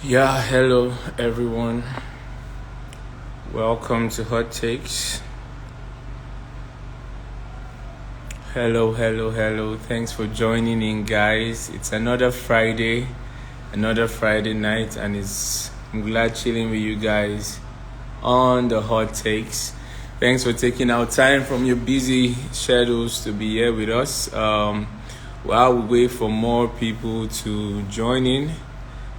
Yeah, hello everyone. Welcome to Hot Takes. Hello. Thanks for joining in, guys. It's another Friday night, and I'm glad chilling with you guys on the Hot Takes. Thanks for taking out time from your busy schedules to be here with us. While we wait for more people to join in,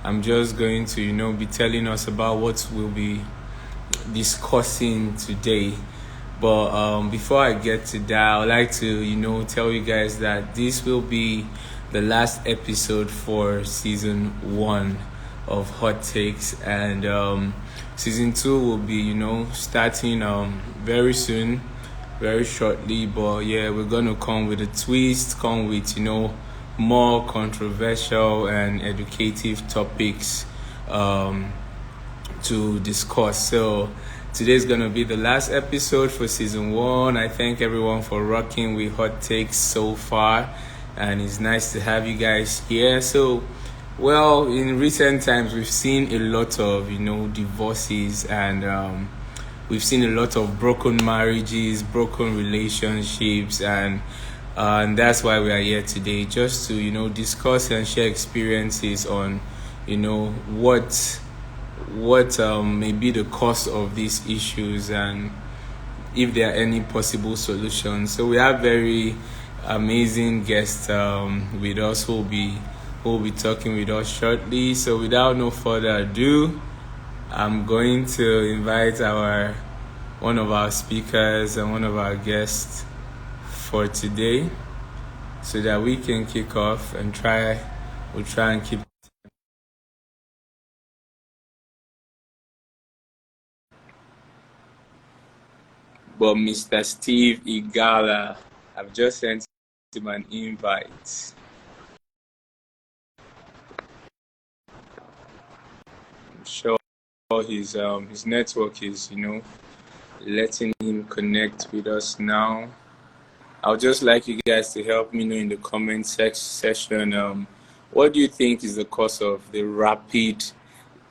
I'm just going to, be telling us about what we'll be discussing today. But before I get to that, I'd like to, tell you guys that this will be the last episode for season 1 of Hot Takes, and season 2 will be, starting very soon, very shortly. But yeah, we're gonna come with a twist, come with more controversial and educative topics to discuss. So today's gonna be the last episode for season 1. I thank everyone for rocking with Hot Takes so far, and it's nice to have you guys here. So, well, in recent times we've seen a lot of divorces, and we've seen a lot of broken marriages, broken relationships, and that's why we are here today, just to discuss and share experiences on what may be the cause of these issues, and if there are any possible solutions. So we have very amazing guests with us who will be talking with us shortly. So without no further ado, I'm going to invite one of our speakers and one of our guests for today, so that we can kick off and we'll try and keep. But Mr. Steve Igala, I've just sent him an invite. I'm sure his network is letting him connect with us now. I would just like you guys to help me know in the comment section, what do you think is the cause of the rapid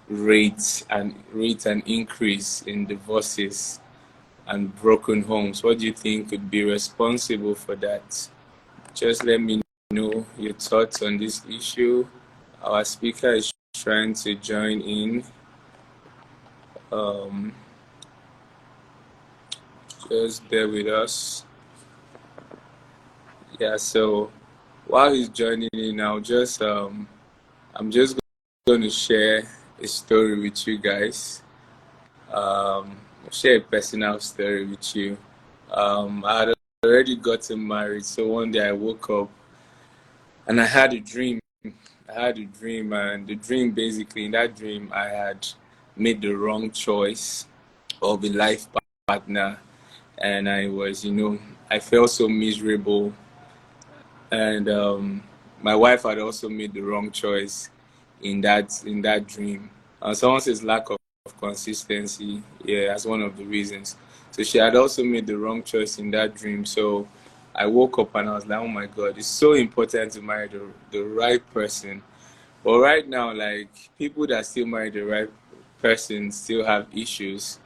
rate and increase in divorces and broken homes? What do you think could be responsible for that? Just let me know your thoughts on this issue. Our speaker is trying to join in. Just bear with us. Yeah, so while he's joining in, I'm just going to share a story with you guys. Share a personal story with you. I had already gotten married, so one day I woke up and I had a dream. And the dream, basically, in that dream, I had made the wrong choice of a life partner, and I felt so miserable. And my wife had also made the wrong choice in that dream. Someone says lack of consistency, yeah, as one of the reasons. So she had also made the wrong choice in that dream. So I woke up and I was like, oh my God, it's so important to marry the right person. But right now, like, people that still marry the right person still have issues,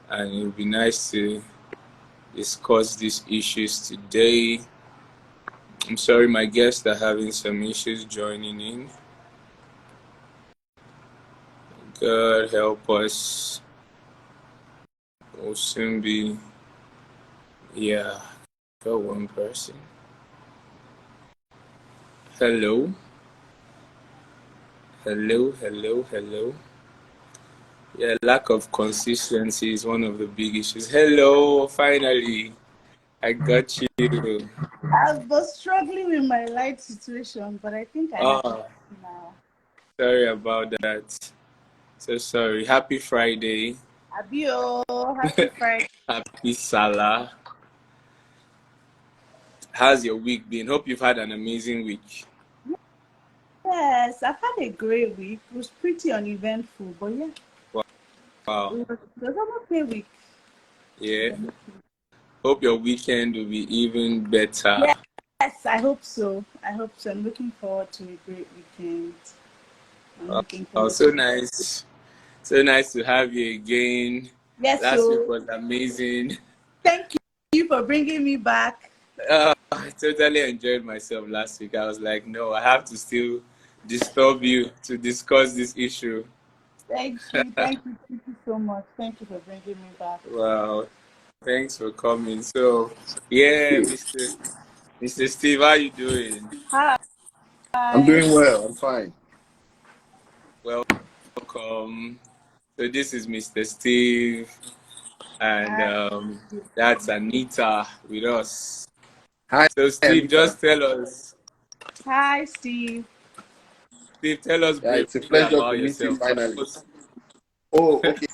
and it would be nice to discuss these issues today. I'm sorry, my guests are having some issues joining in. God help us. We'll soon be, yeah, got one person. Hello. Yeah, lack of consistency is one of the big issues. Hello, finally, I got you. I was struggling with my light situation, but I think I have it now. Sorry about that. So sorry. Happy Friday. Abio, happy Friday. Happy Salah. How's your week been? Hope you've had an amazing week. Yes, I've had a great week. It was pretty uneventful, but yeah. Wow. It was an okay week. Yeah. Hope your weekend will be even better. Yes, I hope so. I'm looking forward to a great weekend. I'm looking Oh, forward so to it. nice. So nice to have you again. Yes, Last week so was amazing. thank you for bringing me back. I totally enjoyed myself last week. I was like, no, I have to still disturb you to discuss this issue. Thank you so much. Thank you for bringing me back. Wow, thanks for coming. So, yeah, Mr. Steve, how you doing? I'm Hi. doing well. I'm fine. Welcome. So this is Mr. Steve, and Hi. that's Anita with us. Hi, So, Steve, Anita. just tell us. Hi, Steve. Steve, tell us Yeah, it's a briefly pleasure about to meet you yourself. finally. Oh, okay.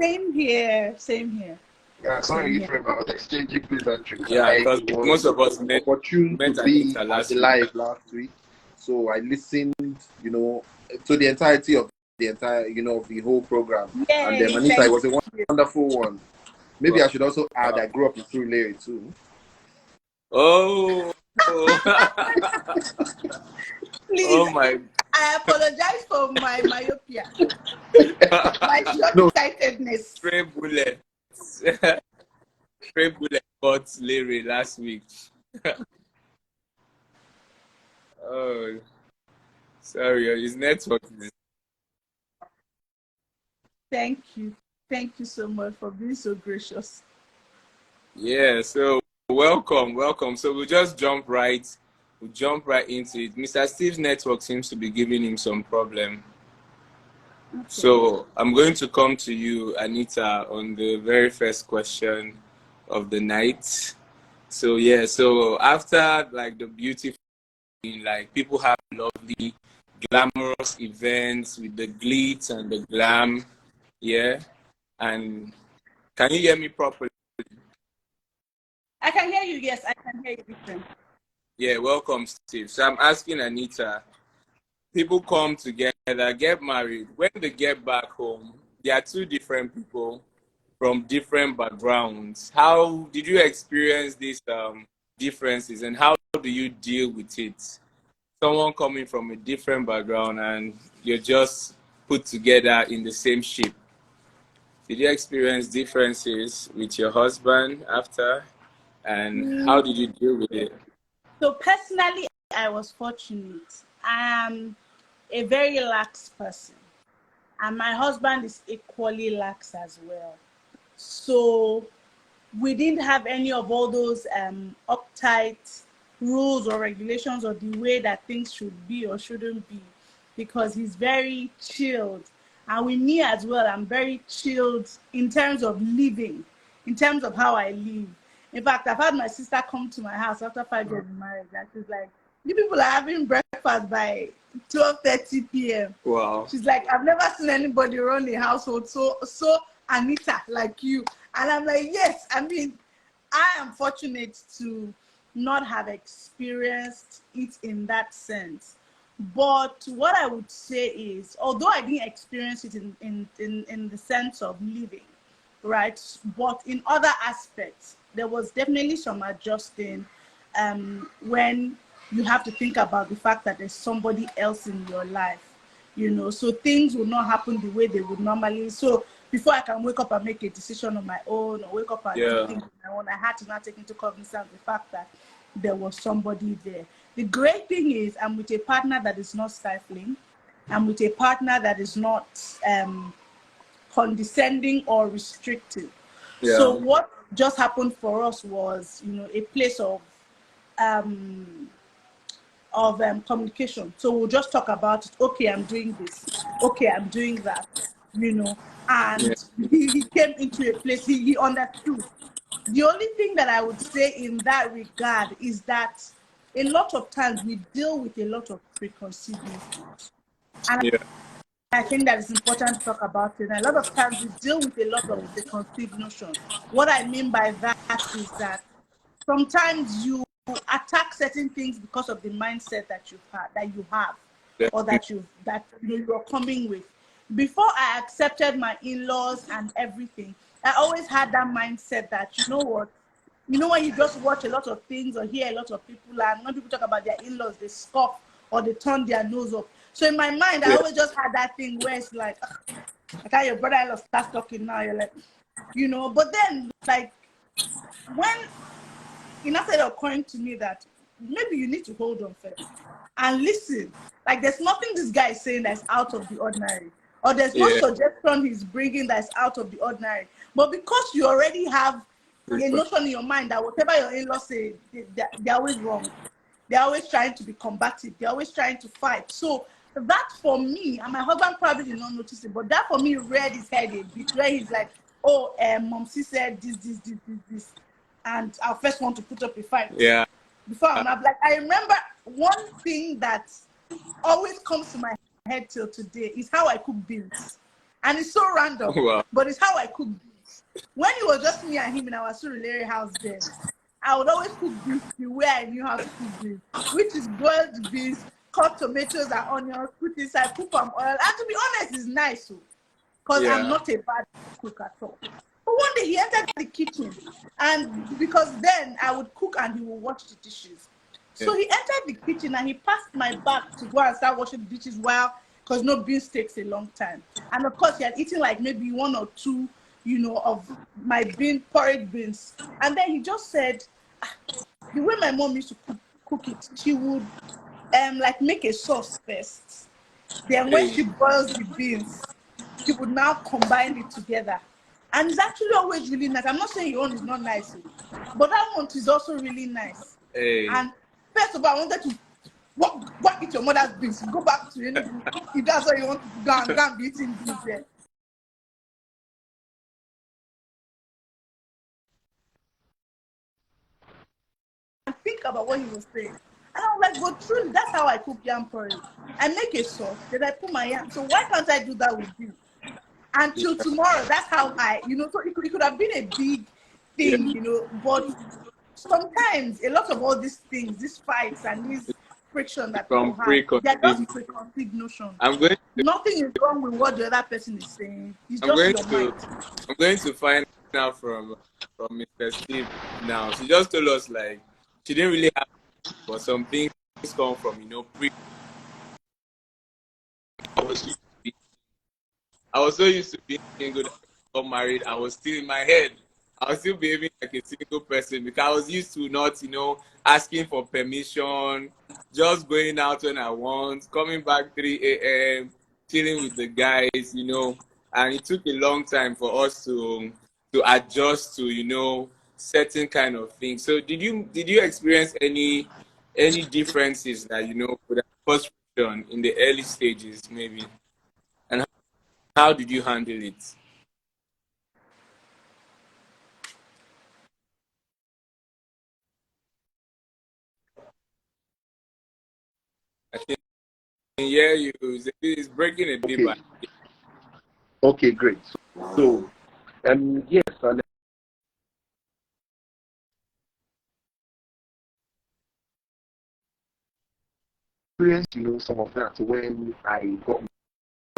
Same here. Same here. Yeah, Same sorry if here. we're about exchanging pleasantries. Yeah, I because most was of us opportune to met be Anita at the last week. live last week, so I listened, to the entirety of of the whole program. And Yay, Anita, it thank was a you. wonderful one. Maybe I should also add I grew up in Surulere too. Oh, Please, oh my. I apologize for my myopia, my No, short-sightedness. Stray bullet. Stray bullet got Larry last week. Oh, sorry, his network is. Thank you. Thank you so much for being so gracious. Yeah, so welcome. So we'll jump right into it. Mr. Steve's network seems to be giving him some problem. Okay. So I'm going to come to you, Anita, on the very first question of the night. So yeah, so after like the beautiful, like people have lovely, glamorous events with the glitz and the glam, yeah. And can you hear me properly? I can hear you. Yes, I can hear you. Listen. Yeah, welcome, Steve. So I'm asking Anita, people come together, get married. When they get back home, they are two different people from different backgrounds. How did you experience these differences, and how do you deal with it? Someone coming from a different background and you're just put together in the same ship. Did you experience differences with your husband after, and how Mm, did you deal with it? So personally, I was fortunate. I am a very lax person, and my husband is equally lax as well. So we didn't have any of all those uptight rules or regulations or the way that things should be or shouldn't be, because he's very chilled. And with me as well, I'm very chilled in terms of living, in terms of how I live. In fact, I've had my sister come to my house after 5 years of marriage, and she's like, you people are having breakfast by 12:30 p.m. Wow. She's like, I've never seen anybody run a household so Anita like you. And I'm like, yes, I mean, I am fortunate to not have experienced it in that sense. But what I would say is, although I didn't experience it in the sense of living, right? But in other aspects, there was definitely some adjusting when you have to think about the fact that there's somebody else in your life, so things will not happen the way they would normally. So before I can wake up and make a decision on my own or wake up and do Yeah. things on my own, I had to not take into cognizance the fact that there was somebody there. The great thing is I'm with a partner that is not stifling. I'm with a partner that is not condescending or restrictive. So Yeah. what just happened for us was, a place um, communication. So we'll just talk about it. Okay, I'm doing this. Okay, I'm doing that. Yeah. And he came into a place, he understood. The only thing that I would say in that regard is that a lot of times we deal with a lot of preconceived notions. And Yeah. I think that it's important to talk about it. And a lot of times we deal with a lot of preconceived notions. What I mean by that is that sometimes you attack certain things because of the mindset that you have, or Definitely. you are coming with. Before I accepted my in-laws and everything, I always had that mindset that, you know what, when you just watch a lot of things or hear a lot of people, and when people talk about their in-laws, they scoff or they turn their nose up. So in my mind, I Yeah. always just had that thing where it's like, "Ugh, I thought your brother-in-law starts talking now. You're like, but then like when it now started occurring to me that maybe you need to hold on first and listen. Like there's nothing this guy is saying that's out of the ordinary, or there's no Yeah. suggestion he's bringing that's out of the ordinary. But because you already have a notion in your mind that whatever your in-laws say, they're always wrong. They're always trying to be combative. They're always trying to fight. So that for me, and my husband probably did not notice it, but that for me reared his head a bit, where he's like, "Oh, Mom, she said this," and I first want to put up a fight Yeah. before I'm not like. I remember one thing that always comes to my head till today is how I cook beans, and it's so random, Wow. but it's how I cook beans. When it was just me and him in our Surulere house, then I would always cook beans the way I knew how to cook beans, which is boiled beans, cut tomatoes and onions, put inside, put palm oil, and to be honest, it's nice, because I'm Yeah. not a bad cook at all. But one day he entered the kitchen, and because then I would cook and he would wash the dishes. Yeah. So he entered the kitchen and he passed my back to go and start washing the dishes while, because no beans takes a long time. And of course, he had eaten like maybe one or two, of my porridge beans. And then he just said, "Ah, the way my mom used to cook it, she would like make a sauce first. Then when Hey. she boils the beans, she would now combine it together. And it's actually always really nice. I'm not saying your own is not nice, but that one is also really nice. Hey. And first of all, I wanted to what eat your mother's beans. Go back to Enugu if that's what you want to go and be eating beans there. And think about what he was saying. And I was like, but truly, that's how I cook yam porridge. I make a sauce, then I put my yam. So why can't I do that with you? Until Yeah. tomorrow, that's how so it could have been a big Yeah. thing, but sometimes a lot of all these things, these fights and these friction that people From have, they're preconceived. just preconceived notions. I'm going to. Nothing is wrong with what the other person is saying. It's I'm just going your to. mind. I'm going to find out from Mr. Steve now. She just told us like she didn't really have, but some things come from pre. I was used to be, I was so used to being single that when I got married, I was still in my head. I was still behaving like a single person because I was used to not, asking for permission, just going out when I want, coming back 3 a.m., chilling with the guys. And it took a long time for us to adjust to, certain kind of things. So did you experience any differences that, could have caused friction in the early stages maybe? And how did you handle it? I think yeah, it's breaking a bit, Okay, but okay, great. So, yes, and experienced, some of that when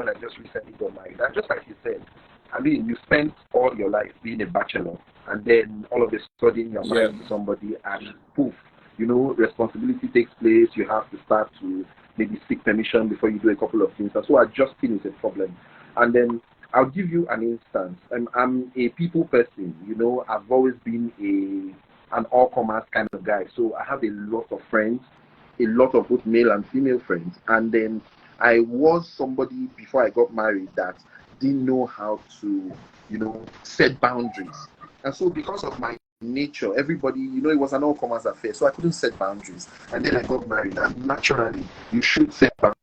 I just recently got married. And just like you said, I mean, you spent all your life being a bachelor, and then all of a sudden you're yeah, married to somebody, and poof, responsibility takes place. You have to start to maybe seek permission before you do a couple of things. And so adjusting is a problem. And then I'll give you an instance. I'm a people person. I've always been an all-comers kind of guy. So I have a lot of friends, a lot of both male and female friends. And then I was somebody before I got married that didn't know how to, set boundaries. And so because of my nature, everybody, it was an all-comers affair. So I couldn't set boundaries. And then I got married. And naturally, you should set boundaries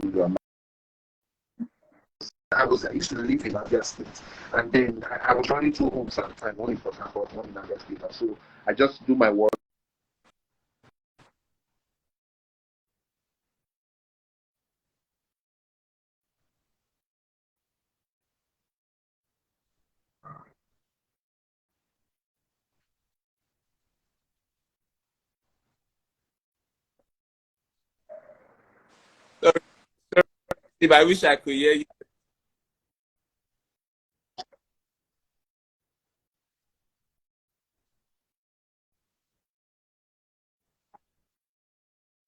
with your man. I used to live in Abia State. And then I was running two homes at the time, one in Port Harcourt, one in Abia State. And so I just do my work. sorry, Steve, I wish I could hear you.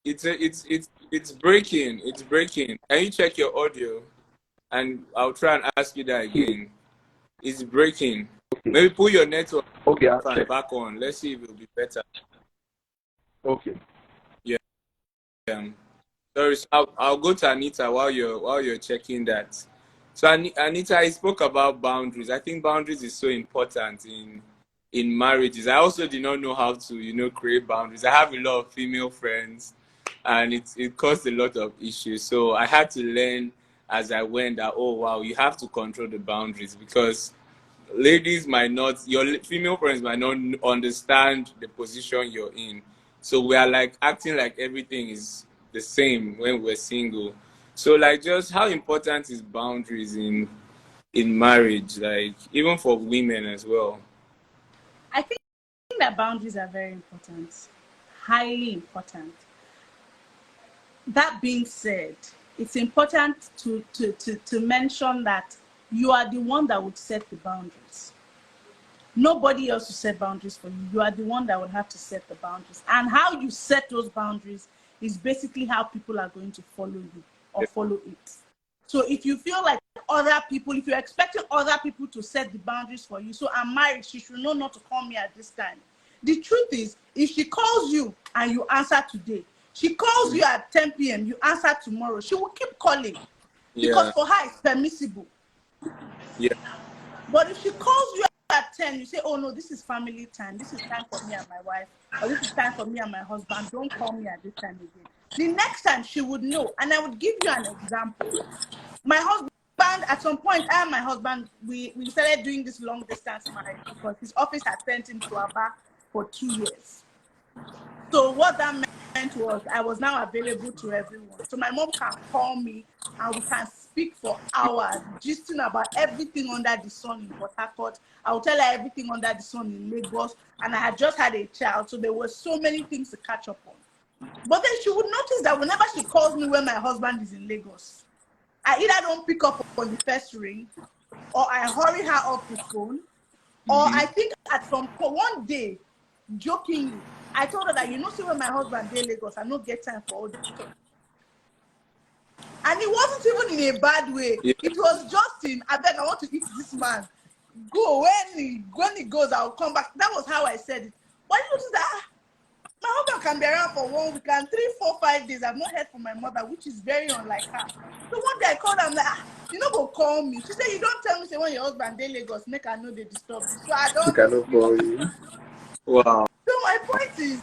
it's breaking. It's breaking. Can you check your audio? And I'll try and ask you that again. It's breaking. Okay. Maybe put your network Okay, I'll check. back on. Let's see if it'll be better. Okay. Yeah. Sorry, so I'll go to Anita while you're checking that. So Anita, I spoke about boundaries. I think boundaries is so important in marriages. I also did not know how to create boundaries. I have a lot of female friends, and it caused a lot of issues. So I had to learn as I went that, oh wow, you have to control the boundaries, because ladies might not, your female friends might not understand the position you're in. So we are like acting like everything is the same when we're single. So like, just how important is boundaries in marriage, like even for women as well? I think that boundaries are very important, highly important. That being said, it's important to mention that you are the one that would set the boundaries. Nobody else will set boundaries for you. You are the one that would have to set the boundaries. And how you set those boundaries is basically how people are going to follow you or follow it. So if you feel like other people, if you're expecting other people to set the boundaries for you, so I'm married, she should know not to call me at this time. The truth is, if she calls you and you answer today, she calls you at 10 p.m., you answer tomorrow, she will keep calling. Because for her, it's permissible. Yeah. But if she calls you at 10, you say, oh no, this is family time. This is time for me and my wife. Or this is time for me and my husband. Don't call me at this time again. The next time she would know. And I would give you an example. My husband, at some point, I and my husband, we started doing this long distance marriage because his office had sent him to Aba for 2 years. So what that meant was I was now available to everyone. So my mom can call me and we can speak for hours, gisting about everything under the sun in Port Harcourt. I will tell her everything under the sun in Lagos. And I had just had a child, so there were so many things to catch up on. But then she would notice that whenever she calls me when my husband is in Lagos, I either don't pick up on the first ring, or I hurry her off the phone, or I think at some point, one day, jokingly, I told her that, see, when my husband is in Lagos, I don't get time for all this stuff. And it wasn't even in a bad way. Yeah. It was just in, I beg, I want to eat this man. Go, when he goes, I'll come back. That was how I said it. But you notice that my husband can be around for 1 week and 3, 4, 5 days. I've not heard from my mother, which is very unlike her. So one day I called her, I'm like, you know, go call me. She said, you don't tell me, say, when your husband in Lagos, make I know they disturb you. So I don't. Cannot call you. Wow. So my point is,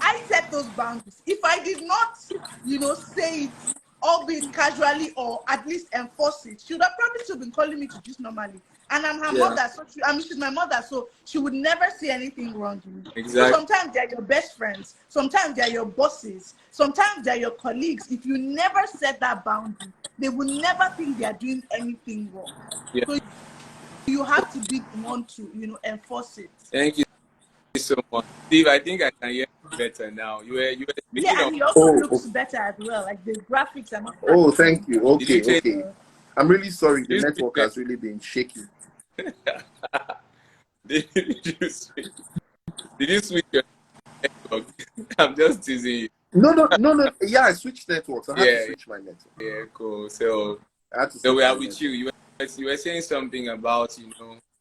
I set those boundaries. If I did not, say it, albeit casually, or at least enforce it, she would have probably still been calling me to just normally. And I'm her mother, so she's my mother, so she would never see anything wrong in me. Exactly. So sometimes they're your best friends, sometimes they're your bosses, sometimes they're your colleagues. If you never set that boundary, they will never think they're doing anything wrong. Yeah. So you have to be the one to, enforce it. Thank you so much, Steve. I think I can hear you better now. You were speaking and of. he also looks better as well. Like the graphics are not. Oh, thank you. Okay, Did okay. I'm really sorry. The you network has really been shaky. Did you switch your network? I'm just teasing you. No. Yeah, I switched networks. I had to switch my network. Yeah, cool. So I had to we are my with network. You were saying something about,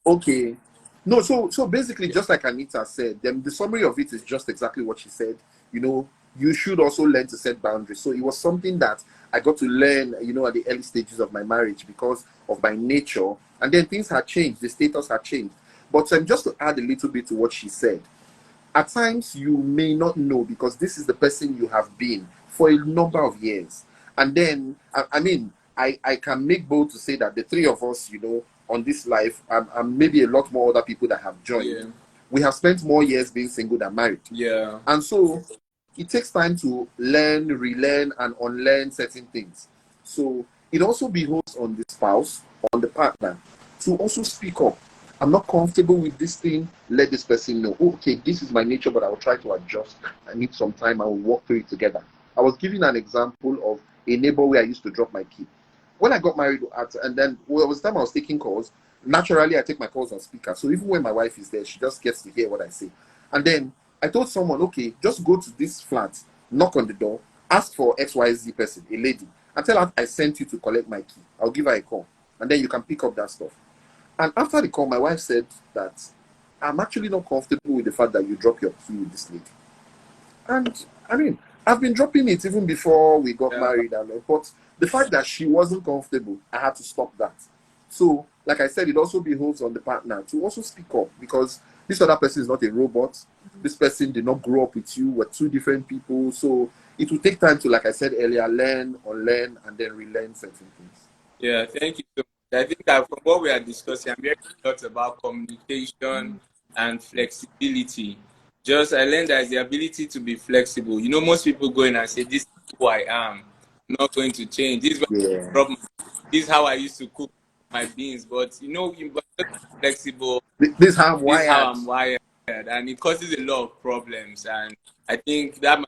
Okay. No, so basically, just like Anita said, the summary of it is just exactly what she said. You should also learn to set boundaries. So it was something that I got to learn, at the early stages of my marriage because of my nature. And then things had changed. The status had changed. But just to add a little bit to what she said, at times you may not know because this is the person you have been for a number of years. And then, I can make bold to say that the three of us, on this life, and maybe a lot more other people that have joined, we have spent more years being single than married. Yeah. And so it takes time to learn, relearn, and unlearn certain things. So it also behoves on the spouse, on the partner, to also speak up. I'm not comfortable with this thing. Let this person know, okay, this is my nature, but I will try to adjust. I need some time. I will walk through it together. I was giving an example of a neighbor where I used to drop my key. When I got married, and then there was time I was taking calls. Naturally, I take my calls on speaker. So even when my wife is there, she just gets to hear what I say. And then I told someone, okay, just go to this flat knock on the door, ask for XYZ person, a lady, and tell her I sent you to collect my key. I'll give her a call, and then you can pick up that stuff. And after the call, my wife said that I'm actually not comfortable with the fact that you drop your key with this lady. And I mean, I've been dropping it even before we got married, but the fact that she wasn't comfortable, I had to stop that. So, like I said, it also behoves on the partner to also speak up, because this other person is not a robot. This person did not grow up with you. We're two different people. So it will take time to, like I said earlier, learn, unlearn, and then relearn certain things. Yeah, thank you so much. I think that from what we are discussing, I'm hearing a lot about communication and flexibility. Just I learned that the ability to be flexible. You know, most people go in and say, "This is who I am. I'm not going to change. This is what I problem. This is how I used to cook my beans." But you know, you must be flexible. This is how I'm wired. This is how I'm wired, and it causes a lot of problems. And I think that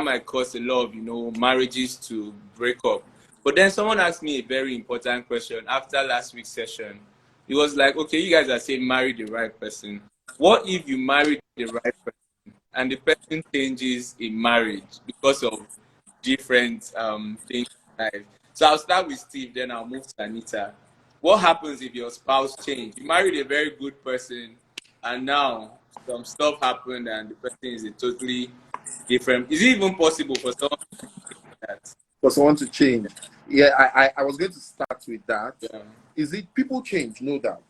might cause a lot of, you know, marriages to break up. But then someone asked me a very important question after last week's session. It was like, okay, you guys are saying marry the right person. What if you marry the right person and the person changes in marriage because of different things in life? So I'll start with Steve, then I'll move to Anita. What happens if your spouse changes? You married a very good person, and now some stuff happened and the person is a totally different. Is it even possible for someone to do that? For someone to change? Yeah, I was going to start with that. Yeah. Is it people change? No doubt.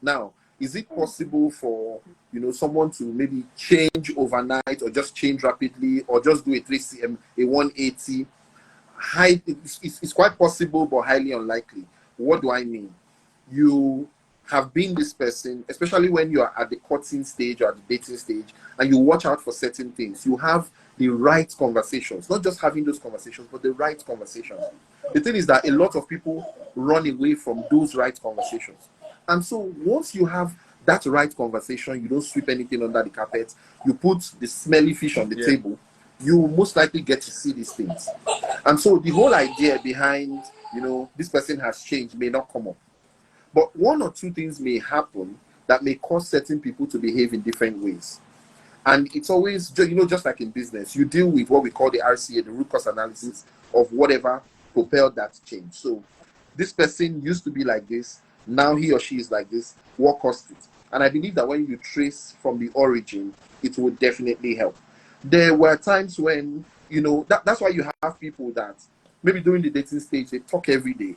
Now, is it possible for, you know, someone to maybe change overnight, or just change rapidly, or just do a 3cm, a 180? It's quite possible, but highly unlikely. What do I mean? You have been this person, especially when you are at the courting stage or at the dating stage, and you watch out for certain things. You have the right conversations, not just having those conversations, but the right conversations. The thing is that a lot of people run away from those right conversations. And so once you have that right conversation, you don't sweep anything under the carpet, you put the smelly fish on the table, you will most likely get to see these things. And so the whole idea behind, you know, this person has changed may not come up. But one or two things may happen that may cause certain people to behave in different ways. And it's always, you know, just like in business, you deal with what we call the RCA, the root cause analysis of whatever propelled that change. So this person used to be like this, now he or she is like this, what caused it? And I believe that when you trace from the origin, it will definitely help. There were times when, you know, that's why you have people that maybe during the dating stage, they talk every day.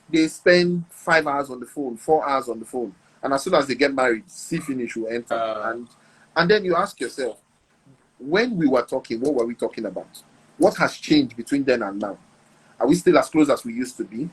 They spend 5 hours on the phone, 4 hours on the phone. And as soon as they get married, see finish will enter. And then you ask yourself, when we were talking, what were we talking about? What has changed between then and now? Are we still as close as we used to be?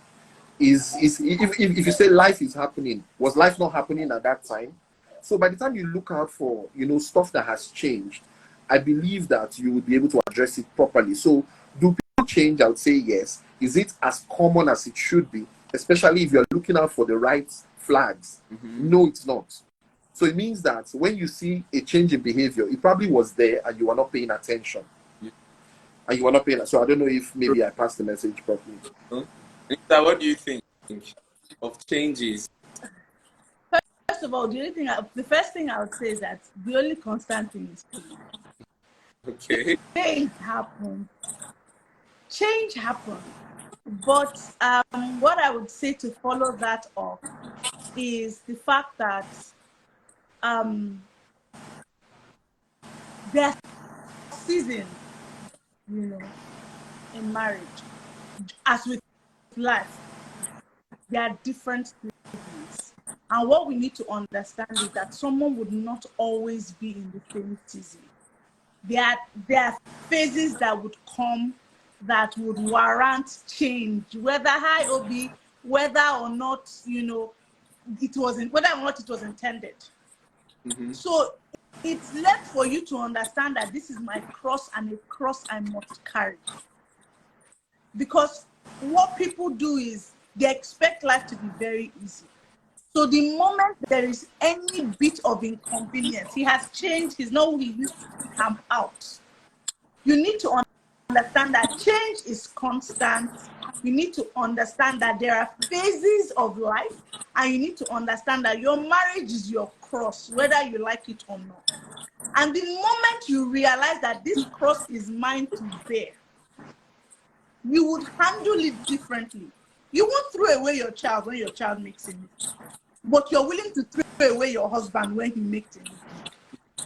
If you say life is happening, was life not happening at that time? So by the time you look out for, you know, stuff that has changed, I believe that you would be able to address it properly. So do people change? I would say yes. Is it as common as it should be? Especially if you're looking out for the right flags. No, it's not. So it means that when you see a change in behavior, it probably was there and you were not paying attention. And you were not paying. So I don't know if maybe I passed the message properly. Nita, what do you think of changes? First of all, the first thing I would say is that the only constant thing is change. Okay. Change happens. But what I would say to follow that up is the fact that there's seasons, you know, in marriage. As with life, there are different seasons. And what we need to understand is that someone would not always be in the same season. There are phases that would come that would warrant change, whether high or be, whether or not, you know, whether or not it was intended. So it's left for you to understand that this is my cross and a cross I must carry. Because what people do is they expect life to be very easy. So the moment there is any bit of inconvenience, he has changed, he's not who he used to be, I'm out. You need to understand that change is constant. You need to understand that there are phases of life, and you need to understand that your marriage is your cross, whether you like it or not. And the moment you realize that this cross is mine to bear, you would handle it differently. You won't throw away your child when your child makes a mistake, but you're willing to throw away your husband when he makes a mistake.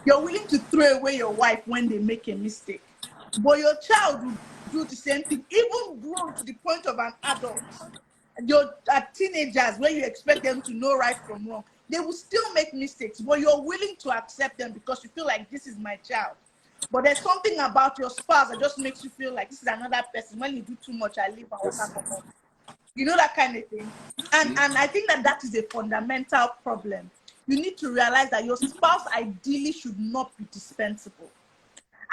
You're willing to throw away your wife when they make a mistake. But your child will do the same thing, even grown to the point of an adult. Your teenagers, when you expect them to know right from wrong, they will still make mistakes, but you're willing to accept them because you feel like this is my child. But there's something about your spouse that just makes you feel like this is another person. When you do too much, I leave and walk out. You know, that kind of thing. And I think that is a fundamental problem. You need to realize that your spouse ideally should not be dispensable.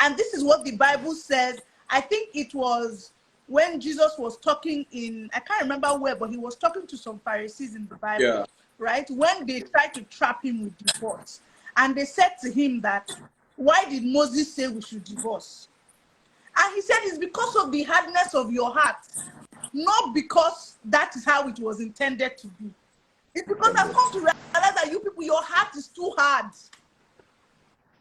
And this is what the Bible says. I think it was when Jesus was talking in, I can't remember where, but he was talking to some Pharisees in the Bible, right? When they tried to trap him with divorce. And they said to him that, why did Moses say we should divorce? And he said, it's because of the hardness of your heart, not because that is how it was intended to be. It's because I've come to realize that you people, your heart is too hard.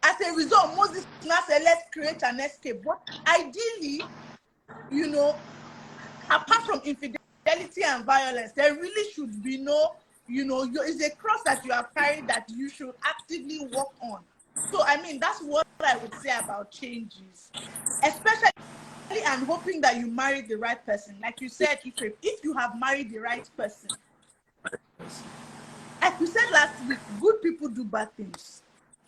As a result, Moses now said, let's create an escape. But ideally, you know, apart from infidelity and violence, there really should be no, you know, it's a cross that you have carried that you should actively work on. So, I mean, that's what I would say about changes. Especially, I'm hoping that you marry the right person. Like you said, if you have married the right person, like we said last week, good people do bad things.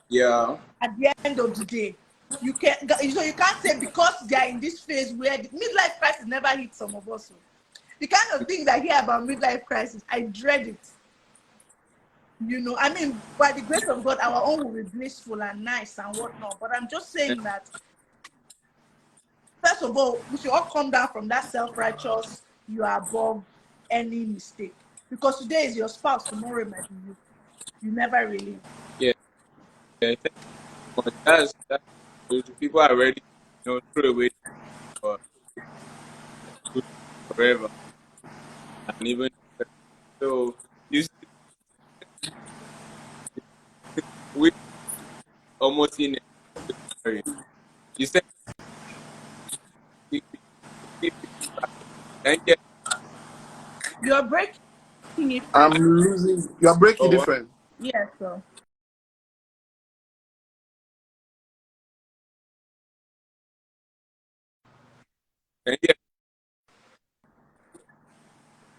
Yeah. At the end of the day, you can't say because they are in this phase where the midlife crisis never hit some of us. The kind of things I hear about midlife crisis, I dread it. You know, I mean, by the grace of God, our own will be blissful and nice and whatnot. But I'm just saying that, first of all, we should all come down from that self-righteous, you are above any mistake. Because today is your spouse, tomorrow might be you. You never really. Yeah. That's people are ready, you know, throw away for forever. And even so, you see, we almost in a, you said and yet, You're breaking it. I'm losing. You're breaking different. Yes, so. and yet,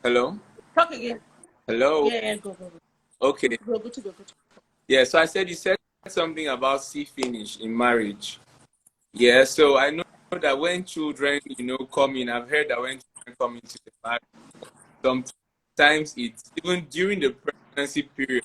hello? Talk again. Hello? Yeah, go. Okay. Go. Yeah, so I said you said something about see finish in marriage. Yeah, so I know that when children, you know, come in, I've heard that when children come into the marriage, sometimes it's even during the pregnancy period,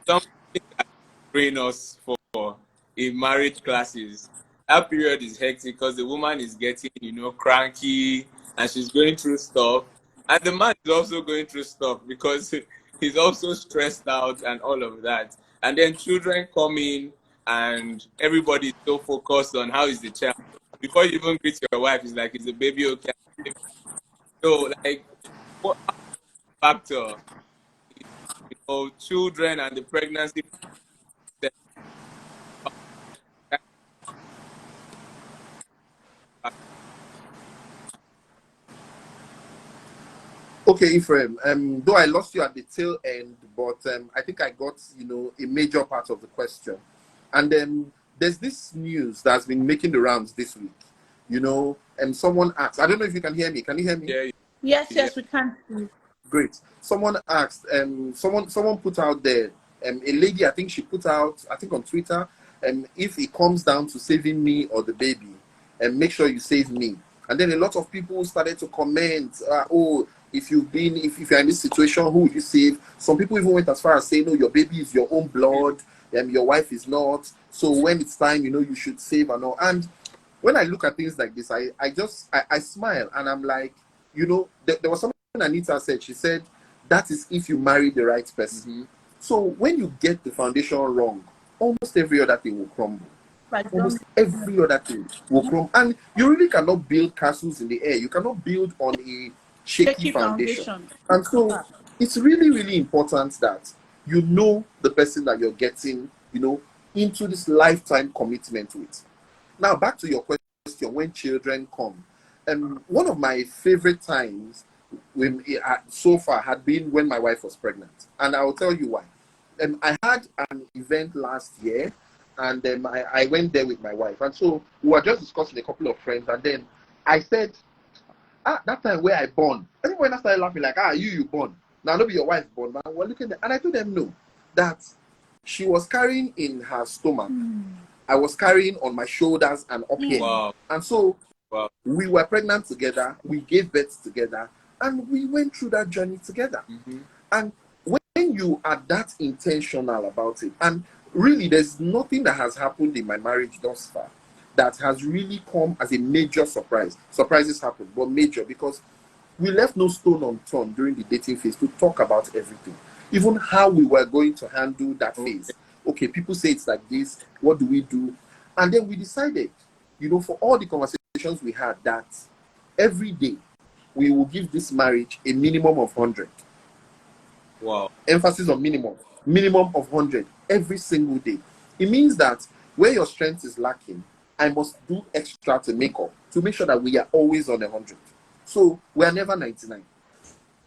something that train us for in marriage classes. That period is hectic because the woman is getting, you know, cranky and she's going through stuff. And the man is also going through stuff because he's also stressed out and all of that. And then children come in and everybody is so focused on how is the child. Before you even greet your wife, it's like, is the baby okay? So, like, what factor, you know, children and the pregnancy. Okay, Ephraim. Though I lost you at the tail end, but I think I got, you know, a major part of the question. And there's this news that's been making the rounds this week. You know, and someone asked. I don't know if you can hear me. Can you hear me? Yeah. Yes, we can. Great. Someone asked. Someone put out there. A lady, I think she put out, I think on Twitter, if it comes down to saving me or the baby, make sure you save me. And then a lot of people started to comment, if you're in this situation, who would you save? Some people even went as far as saying, no, your baby is your own blood, your wife is not. So when it's time, you know, you should save and all. And when I look at things like this, I smile and I'm like, you know, there was something Anita said. She said, that is if you marry the right person. Mm-hmm. So when you get the foundation wrong, almost every other thing will crumble. Almost every other thing will crumble. And you really cannot build castles in the air. You cannot build on a shaky foundation. And so it's really, really important that you know the person that you're getting, into this lifetime commitment with. Now, back to your question, when children come. One of my favorite times so far had been when my wife was pregnant. And I will tell you why. I had an event last year, and I went there with my wife. And so we were just discussing a couple of friends, and then I said, that time where I born. Everyone started laughing like, you born. Now, not be your wife born. Now, we're looking at, and I told them no, that she was carrying in her stomach. I was carrying on my shoulders and up here. Wow. And so Wow. we were pregnant together, we gave birth together, and we went through that journey together. And when you are that intentional about it, and really there's nothing that has happened in my marriage thus far that has really come as a major surprise. Surprises happen, but major, because we left no stone unturned during the dating phase to talk about everything, even how we were going to handle that phase. Okay, people say it's like this, what do we do? And then we decided, for all the conversations we had, that every day we will give this marriage a minimum of 100. Wow. Emphasis on minimum of 100 every single day. It means that where your strength is lacking, I must do extra to make up, to make sure that we are always on 100. So we are never 99.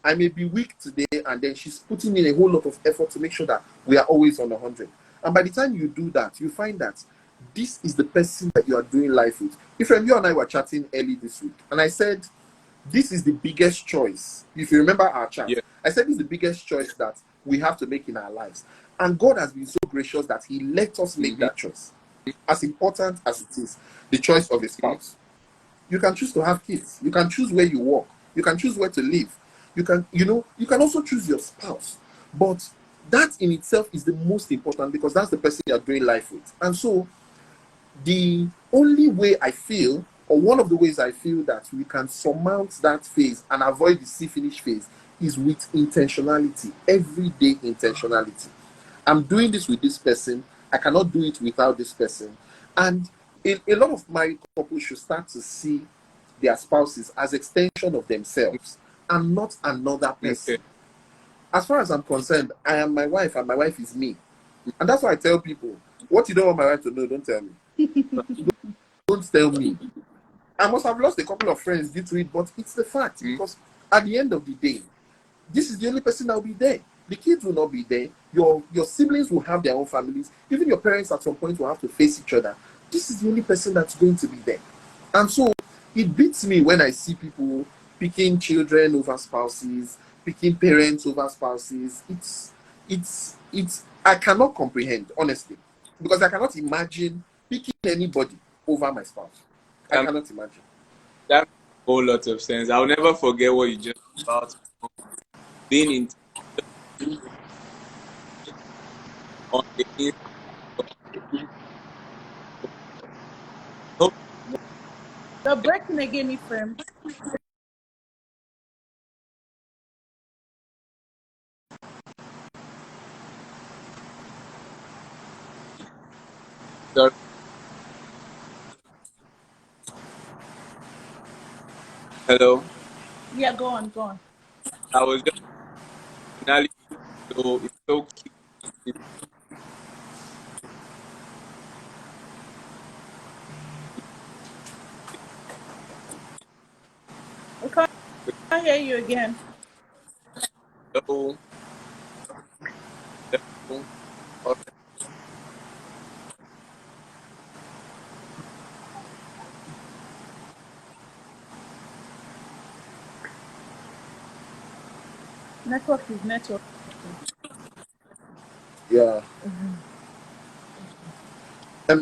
I may be weak today, and then she's putting in a whole lot of effort to make sure that we are always on 100. And by the time you do that, you find that this is the person that you are doing life with. If you and I were chatting early this week, and I said, this is the biggest choice. If you remember our chat, Yeah. I said this is the biggest choice that we have to make in our lives. And God has been so gracious that He let us make that choice. As important as it is, the choice of a spouse. You can choose to have kids. You can choose where you work. You can choose where to live. You can also choose your spouse. But that in itself is the most important, because that's the person you're doing life with. And so the only way I feel, or one of the ways I feel that we can surmount that phase and avoid the see finish phase, is with intentionality, everyday intentionality. I'm doing this with this person. I cannot do it without this person. And a lot of married couples should start to see their spouses as extension of themselves and not another person. Okay. As far as I'm concerned, I am my wife and my wife is me. And that's why I tell people, what you don't want my wife to know, don't tell me. Don't tell me. I must have lost a couple of friends due to it, but it's the fact. Because at the end of the day, this is the only person that will be there. The kids will not be there. Your siblings will have their own families. Even your parents at some point will have to face each other. This is the only person that's going to be there. And so it beats me when I see people picking children over spouses, picking parents over spouses. It's I cannot comprehend, honestly, because I cannot imagine picking anybody over my spouse. I cannot imagine. That makes a whole lot of sense. I'll never forget what you just about being in on the inside. No, You're breaking again, Ephraim. sorry. Hello. Yeah, go on, go on. I was just finally, so it's so cute. I can't hear you again. Hello. Hello. Okay. Network is network. Yeah.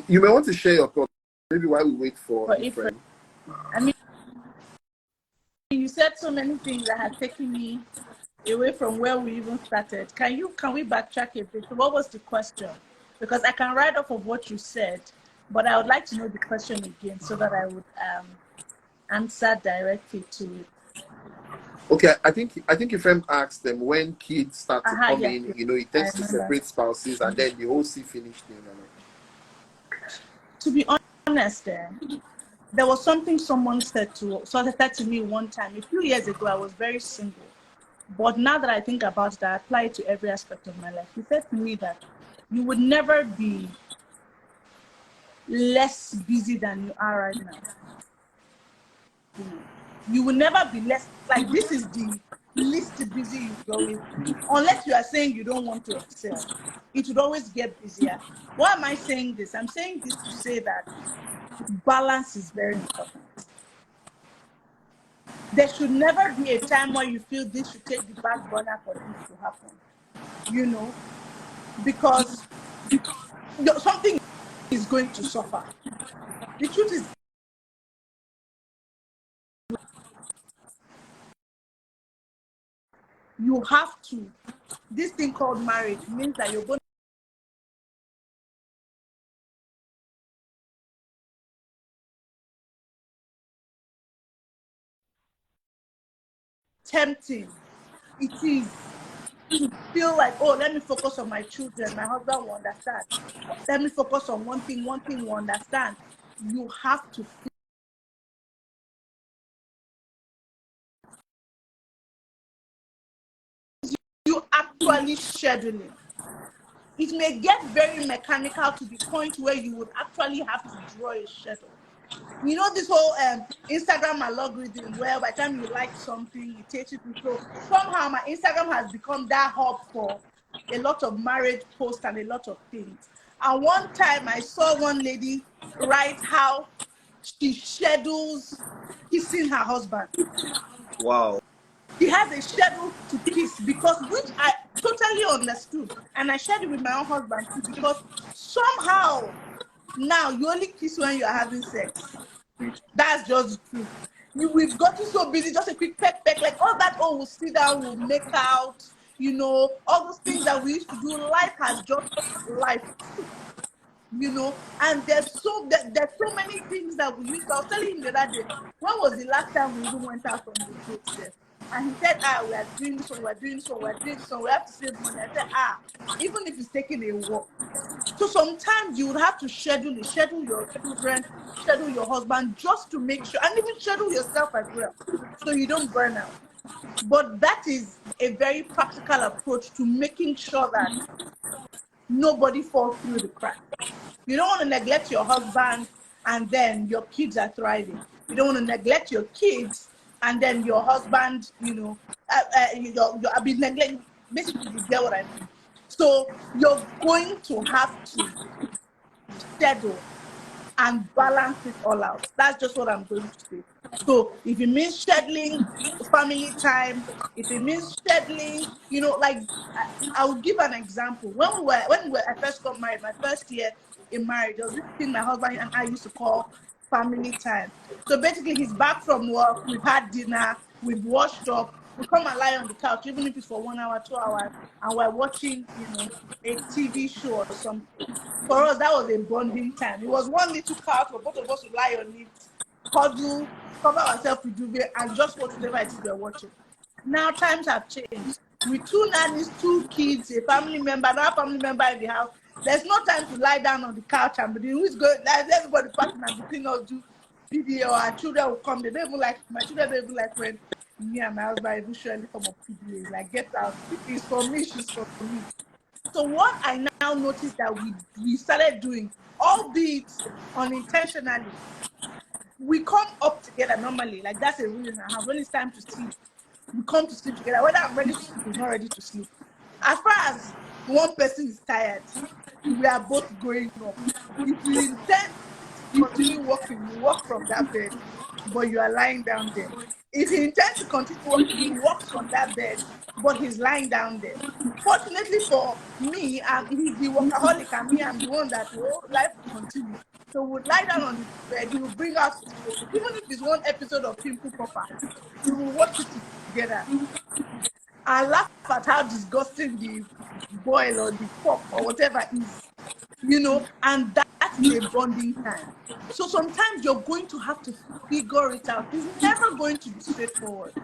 You may want to share your thoughts, maybe while we wait for Ephraim. Ephraim. I mean, you said so many things that had taken me away from where we even started. Can we backtrack a bit? So what was the question? Because I can write off of what you said, but I would like to know the question again so that I would answer directly to it. Okay, I think Ephraim asked them when kids start to come Yeah, in, it takes to separate spouses, and then the whole see finish thing. To be honest, there was something someone said to me one time. A few years ago, I was very single. But now that I think about that, I apply it to every aspect of my life. He said to me that you would never be less busy than you are right now. You know, you will never be less, like this is the least busy you will always be. Unless you are saying you don't want to excel, it would always get busier. Why am I saying this? I'm saying this to say that balance is very important. There should never be a time where you feel this should take the back burner for this to happen, you know, because something is going to suffer. The truth is, you have to. This thing called marriage means that you're going to tempting. It is to feel like, oh, let me focus on my children. My husband will understand. Let me focus on one thing will understand. You have to feel you actually scheduling. It may get very mechanical to the point where you would actually have to draw a schedule. You know this whole Instagram algorithm where by the time you like something, it takes you to. So somehow my Instagram has become that hub for a lot of marriage posts and a lot of things. And one time I saw one lady write how she schedules kissing her husband. Wow. She has a schedule to kiss, because which I totally understood, and I shared it with my own husband too, because somehow now you only kiss when you are having sex. That's just the truth. We've gotten so busy, just a quick peck, like all that. Oh, we'll sit down, we'll make out, all those things that we used to do. Life has just life, and there's so many things that we used to. I was telling him the other day, when was the last time we even went out on the date there? And he said, we are doing this one, we're doing this one, we're doing this one, we have to save money. I said, even if it's taking a walk. So sometimes you would have to schedule your children, schedule your husband, just to make sure, and even schedule yourself as well, so you don't burn out. But that is a very practical approach to making sure that nobody falls through the cracks. You don't want to neglect your husband and then your kids are thriving. You don't want to neglect your kids and then your husband, I mean, neglect. Basically, you get what I mean. So you're going to have to schedule and balance it all out. That's just what I'm going to say. So if it means scheduling family time, if it means scheduling, like I will give an example. I first got married, my first year in marriage, there was this thing my husband and I used to call family time. So basically, he's back from work, we've had dinner, we've washed up, we come and lie on the couch, even if it's for 1 hour, 2 hours, and we're watching, a TV show or something. For us, that was a bonding time. It was one little couch for both of us to lie on it, cuddle, cover ourselves with duvet, and just watch whatever it is we're watching. Now times have changed. With 2 nannies, 2 kids, a family member, another family member in the house, there's no time to lie down on the couch and be who's going. Let's go to the party and between us do PDA, or our children will come. They don't even like, my children don't even like when me and my husband even show any form of PDA. Like, get out. It's for me, she's for me. So what I now noticed that we started doing, albeit unintentionally, we come up together normally. Like, that's a rule in our house. When it's time to sleep, we come to sleep together. Whether I'm ready to sleep or not ready to sleep. As far as one person is tired, we are both going up. If you intend to continue walking, you walk from that bed, but you are lying down there. If he intends to continue walking, he walks from that bed, but he's lying down there. Fortunately for me, he's the workaholic, and me, I'm the one that life will continue. So we'll lie down on the bed, he will bring out his phone. Even if it's one episode of Pimple Popper, we will watch it together. I laugh at how disgusting the boil or the pop or whatever is, and that is a bonding time. So sometimes you're going to have to figure it out. It's never going to be straightforward.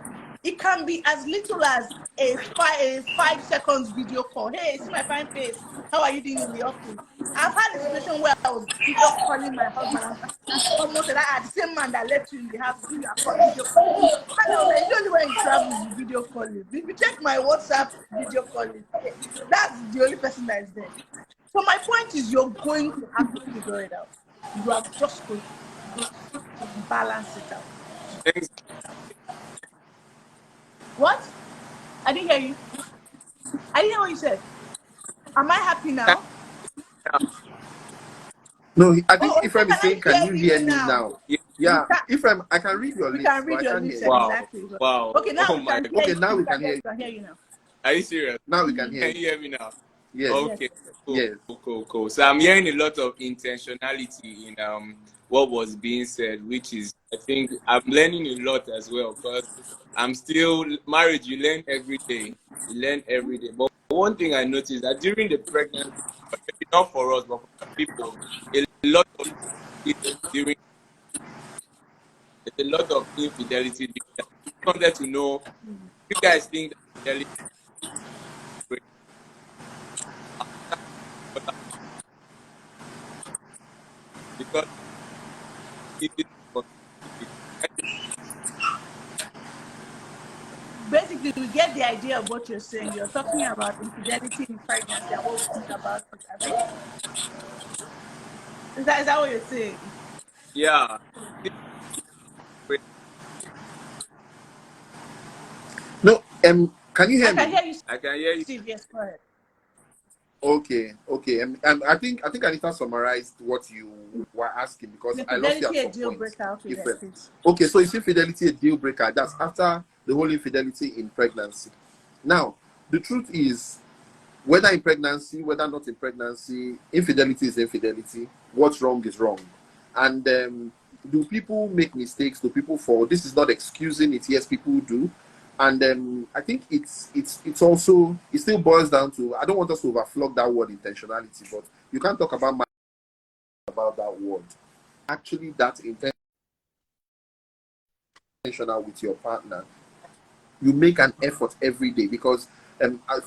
It can be as little as a 5 seconds video call. Hey, see my fine face. How are you doing in the office? I've had a situation where I was video calling my husband, and someone said, "Ah, the same man that left you in the house, you are video calling." And I was like, "It's only when you travel, you video calling. If you check my WhatsApp video calling, that's the only person that is there." So my point is, you're going to have to figure it out. You are just going to balance it out. Thanks. What? I didn't hear you. I didn't hear what you said. Am I happy now? No, I think Oh, Ephraim is can I saying, "Can you hear hear you me now? now?" Yeah. We Yeah, can, Ephraim, I can read your we lips, can but read I your can't lips hear you. Wow. exactly. Wow. Okay, now Oh we my can God. hear Okay, you. now we We can hear you. can hear you now. Are you serious? Now we can hear Can you. you hear me now? Yes, Yes. Okay. Cool. yes. Cool. So I'm hearing a lot of intentionality in what was being said, which is, I think I'm learning a lot as well, because I'm still married. You learn every day. You learn every day. But one thing I noticed that during the pregnancy, maybe not for us, but for some people, a lot of during there's a lot of infidelity. During that. I wanted to know, you guys think that fidelity is great? Because it is for people. Basically, we get the idea of what you're saying. You're talking about infidelity in pregnancy and what we think about it, Abby. Is that what you're saying? Yeah. It's great. No, can you I hear can me? hear you, I can hear you. Steve. Yes, go ahead. Okay, okay. I think Anita summarized what you were asking Is because I lost you infidelity at a some deal point. breaker? Okay, If yes, please. okay, so is infidelity a deal breaker? That's after the whole infidelity in pregnancy. Now, the truth is, whether in pregnancy, whether not in pregnancy, infidelity is infidelity. What's wrong is wrong. And do people make mistakes? Do people fall? This is not excusing it. Yes, people do. And I think it's also, it still boils down to, I don't want us to overflog that word intentionality, but you can't talk about that word. Actually, that intentional with your partner, you make an effort every day because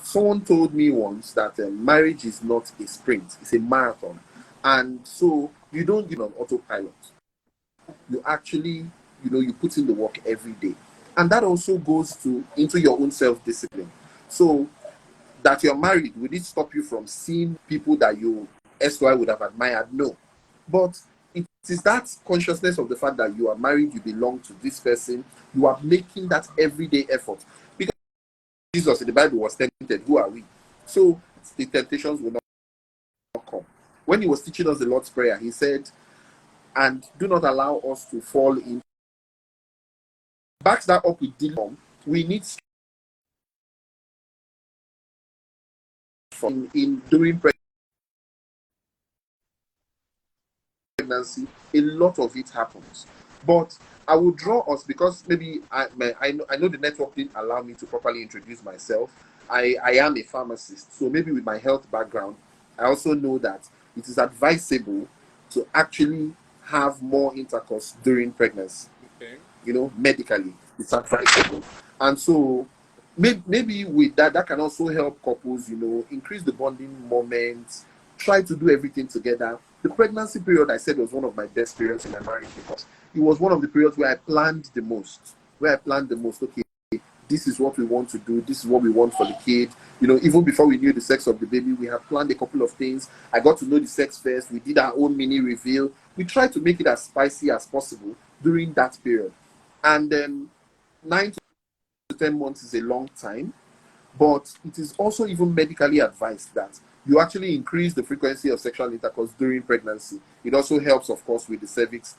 someone told me once that marriage is not a sprint, it's a marathon. And so you don't get on autopilot. You actually, you put in the work every day. And that also goes to into your own self-discipline. So that you're married, will it stop you from seeing people that you SY would have admired? No. But it is that consciousness of the fact that you are married, you belong to this person, you are making that everyday effort. Because Jesus in the Bible was tempted, who are we? So the temptations will not come. When he was teaching us the Lord's Prayer, he said, and do not allow us to fall in. Backs that up with diligence. We need in during pregnancy, a lot of it happens. But I will draw us because maybe I know the network didn't allow me to properly introduce myself. I am a pharmacist, so maybe with my health background, I also know that it is advisable to actually have more intercourse during pregnancy. Okay. Medically, it's advisable. And so maybe with that can also help couples, increase the bonding moments, try to do everything together. The pregnancy period, I said, was one of my best periods in my marriage because it was one of the periods where I planned the most. Okay, this is what we want to do, this is what we want for the kid. Even before we knew the sex of the baby, we had planned a couple of things. I got to know the sex first. We did our own mini reveal. We tried to make it as spicy as possible during that period. And then 9 to 10 months is a long time, but it is also even medically advised that you actually increase the frequency of sexual intercourse during pregnancy. It also helps, of course, with the cervix,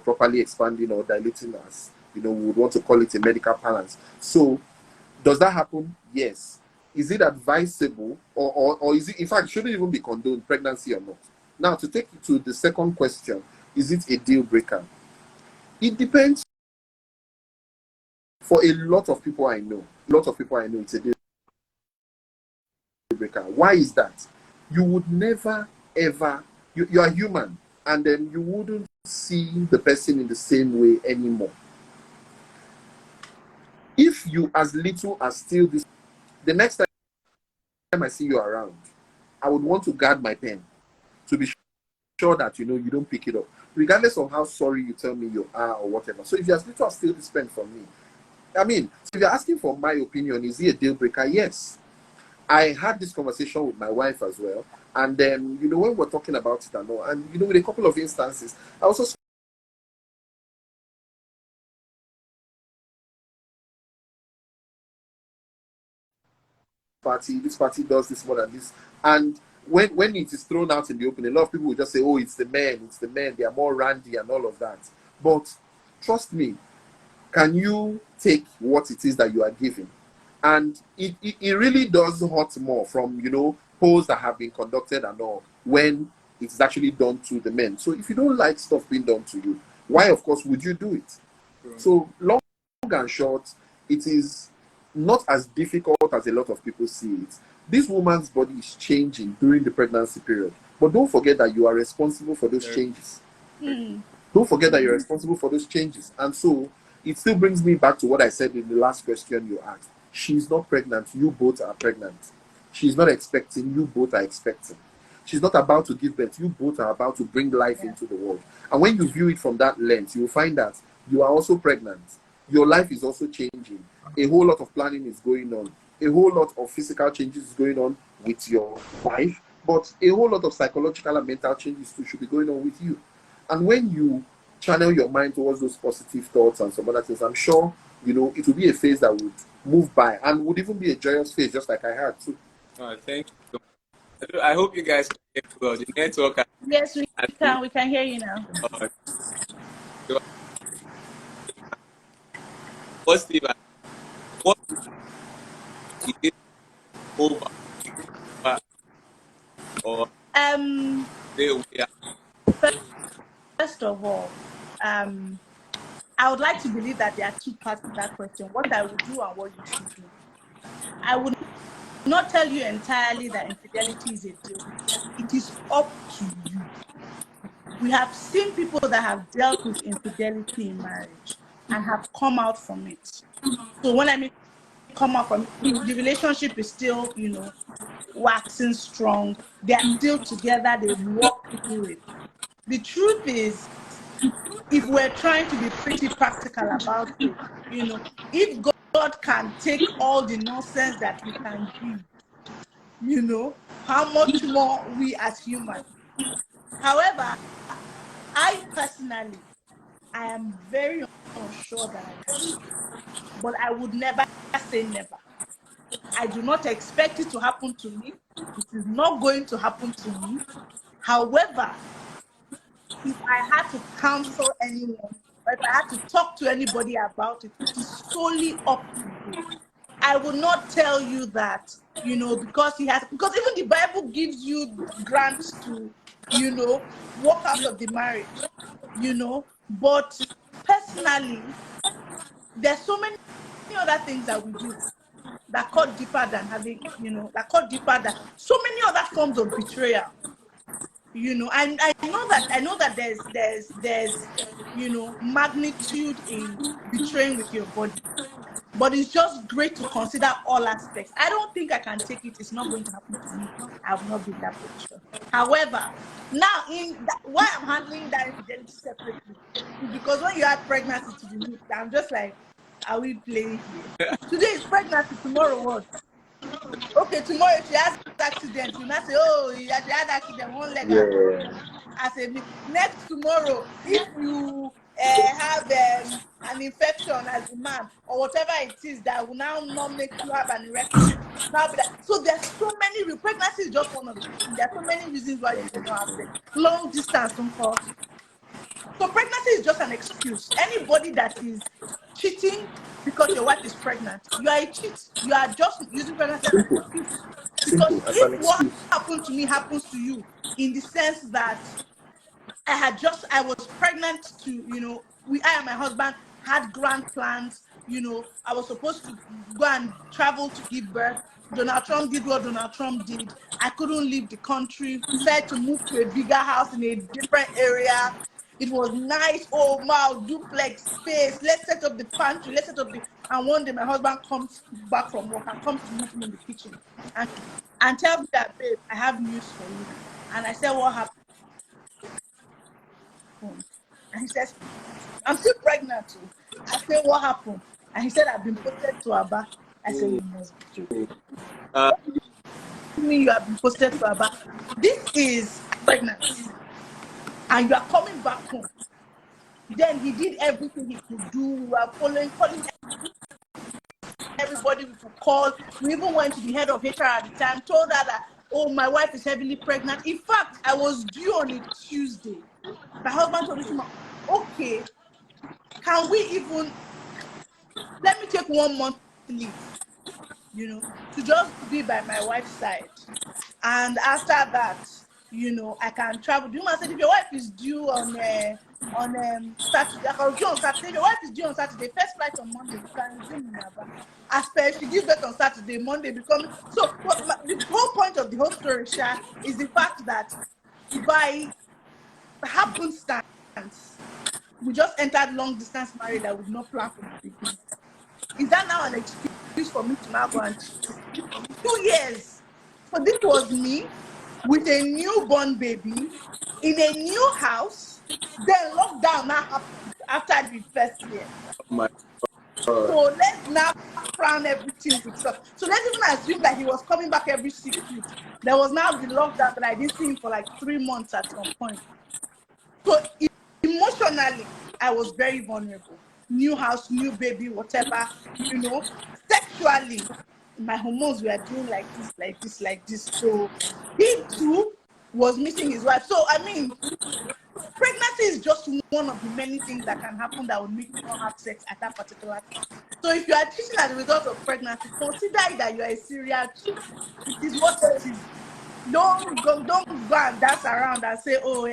properly expanding or dilating, as we would want to call it a medical balance. So, does that happen? Yes. Is it advisable, or is it, in fact, shouldn't even be condoned, pregnancy or not? Now, to take you to the second question, is it a deal breaker? It depends. For a lot of people I know, it's a deal breaker. Why is that? You would never ever, you are human, and then you wouldn't see the person in the same way anymore. If you as little as steal this, the next time I see you around, I would want to guard my pen to be sure that you don't pick it up, regardless of how sorry you tell me you are or whatever. So if you're as little as steal this pen from me, I mean, so if you're asking for my opinion, is he a deal breaker? Yes. I had this conversation with my wife as well. And then, when we're talking about it and all, and, with a couple of instances, I also this party does this more than this. And when it is thrown out in the open, a lot of people will just say, oh, it's the men, they are more randy and all of that. But trust me, can you take what it is that you are giving? And it really does hurt more from, polls that have been conducted and all, when it's actually done to the men. So if you don't like stuff being done to you, why, of course, would you do it? Sure. So long and short, it is not as difficult as a lot of people see it. This woman's body is changing during the pregnancy period. But don't forget that you are responsible for those changes. Don't forget that you're responsible for those changes. And so it still brings me back to what I said in the last question you asked. She's not pregnant. You both are pregnant. She's not expecting. You both are expecting. She's not about to give birth. You both are about to bring life into the world. And when you view it from that lens, you will find that you are also pregnant. Your life is also changing. A whole lot of planning is going on. A whole lot of physical changes is going on with your wife. But a whole lot of psychological and mental changes too should be going on with you. And when you channel your mind towards those positive thoughts and some other things, I'm sure, it will be a phase that would move by and would even be a joyous phase, just like I had too. Thank you. I hope you guys can hear well. The network. Yes, we can hear you now. Positive. What is it over? Or first of all, I would like to believe that there are two parts to that question: what I would do and what you should do. I would not tell you entirely that infidelity is a deal breaker. It is up to you. We have seen people that have dealt with infidelity in marriage and have come out from it. So when I mean come out from it, the relationship is still, waxing strong. They're still together. They walk through it. The truth is, if we're trying to be pretty practical about it, if God can take all the nonsense that we can give, how much more we as humans. However, I personally, I am very unsure that I can do it. But I would never say never. I do not expect it to happen to me. It is not going to happen to me. However, if I had to counsel anyone, or if I had to talk to anybody about it, it is solely up to you. I will not tell you that, because because even the Bible gives you grants to, walk out of the marriage, but personally, there's so many other things that we do that cut deeper than having, that cut deeper than so many other forms of betrayal. And I know that there's magnitude in betraying with your body, but it's just great to consider all aspects. I don't think I can take it. It's not going to happen to me. I will not be in that position. However, now why I'm handling that infidelity separately is because when you add pregnancy to the mix, I'm just like, are we playing here? Today is pregnancy, tomorrow what? Okay, tomorrow if she has accident, you not say, oh, she had accident, one leg. As a next tomorrow, if you have an infection as a man or whatever it is that will now not make you have an erection. Now so there's so many. Pregnancy is just one of the things. There are so many reasons why you cannot have sex. Long distance, don't call. So pregnancy is just an excuse. Anybody that is cheating because your wife is pregnant, you are a cheat. You are just using pregnancy as an excuse. Because if what happened to me happens to you, in the sense that I was pregnant to, I and my husband had grand plans, I was supposed to go and travel to give birth. Donald Trump did what Donald Trump did. I couldn't leave the country, decided to move to a bigger house in a different area. It was nice. Oh, wow, duplex space. Let's set up the pantry. Let's set up the. And one day my husband comes back from work and comes to meet me in the kitchen and tell me that, babe, I have news for you. And I said, what happened? And he says, I'm still pregnant too. I said, what happened? And he said, I've been posted to Aba. I said, you must be joking. Uh, What do you mean you have been posted to Aba? This is pregnancy. And you are coming back home. Then he did everything he could do. We were calling everybody we could call. We even went to the head of HR at the time, told her that, oh, my wife is heavily pregnant. In fact, I was due on a Tuesday. My husband told me, okay, can we even, let me take 1 month leave, to just be by my wife's side. And after that, I can travel. The woman said, if your wife is due on Saturday, I can resume on Saturday. If your wife is due on Saturday, first flight on Monday, you can resume in Aba. As per she gives birth on Saturday, Monday becoming. So the whole point of the whole story, Sha, is the fact that by happenstance, we just entered long distance marriage that we did not plan from the beginning. Is that now an excuse for me to now go and cheat? 2 years. So this was me with a newborn baby in a new house. Then lockdown now happened after the first year. oh my So God. let's now crown everything with stuff. So let's even assume that he was coming back every 6 weeks. There was now the lockdown that I didn't see him for like 3 months at some point. So emotionally, I was very vulnerable. New house, new baby, whatever, Sexually, my hormones were doing like this, like this, like this. So he too was missing his wife. So I mean, pregnancy is just one of the many things that can happen that would make you not have sex at that particular time. So if you are cheating as a result of pregnancy, consider that you are a serial cheat. It is what it is. Don't go and dance around and say, oh,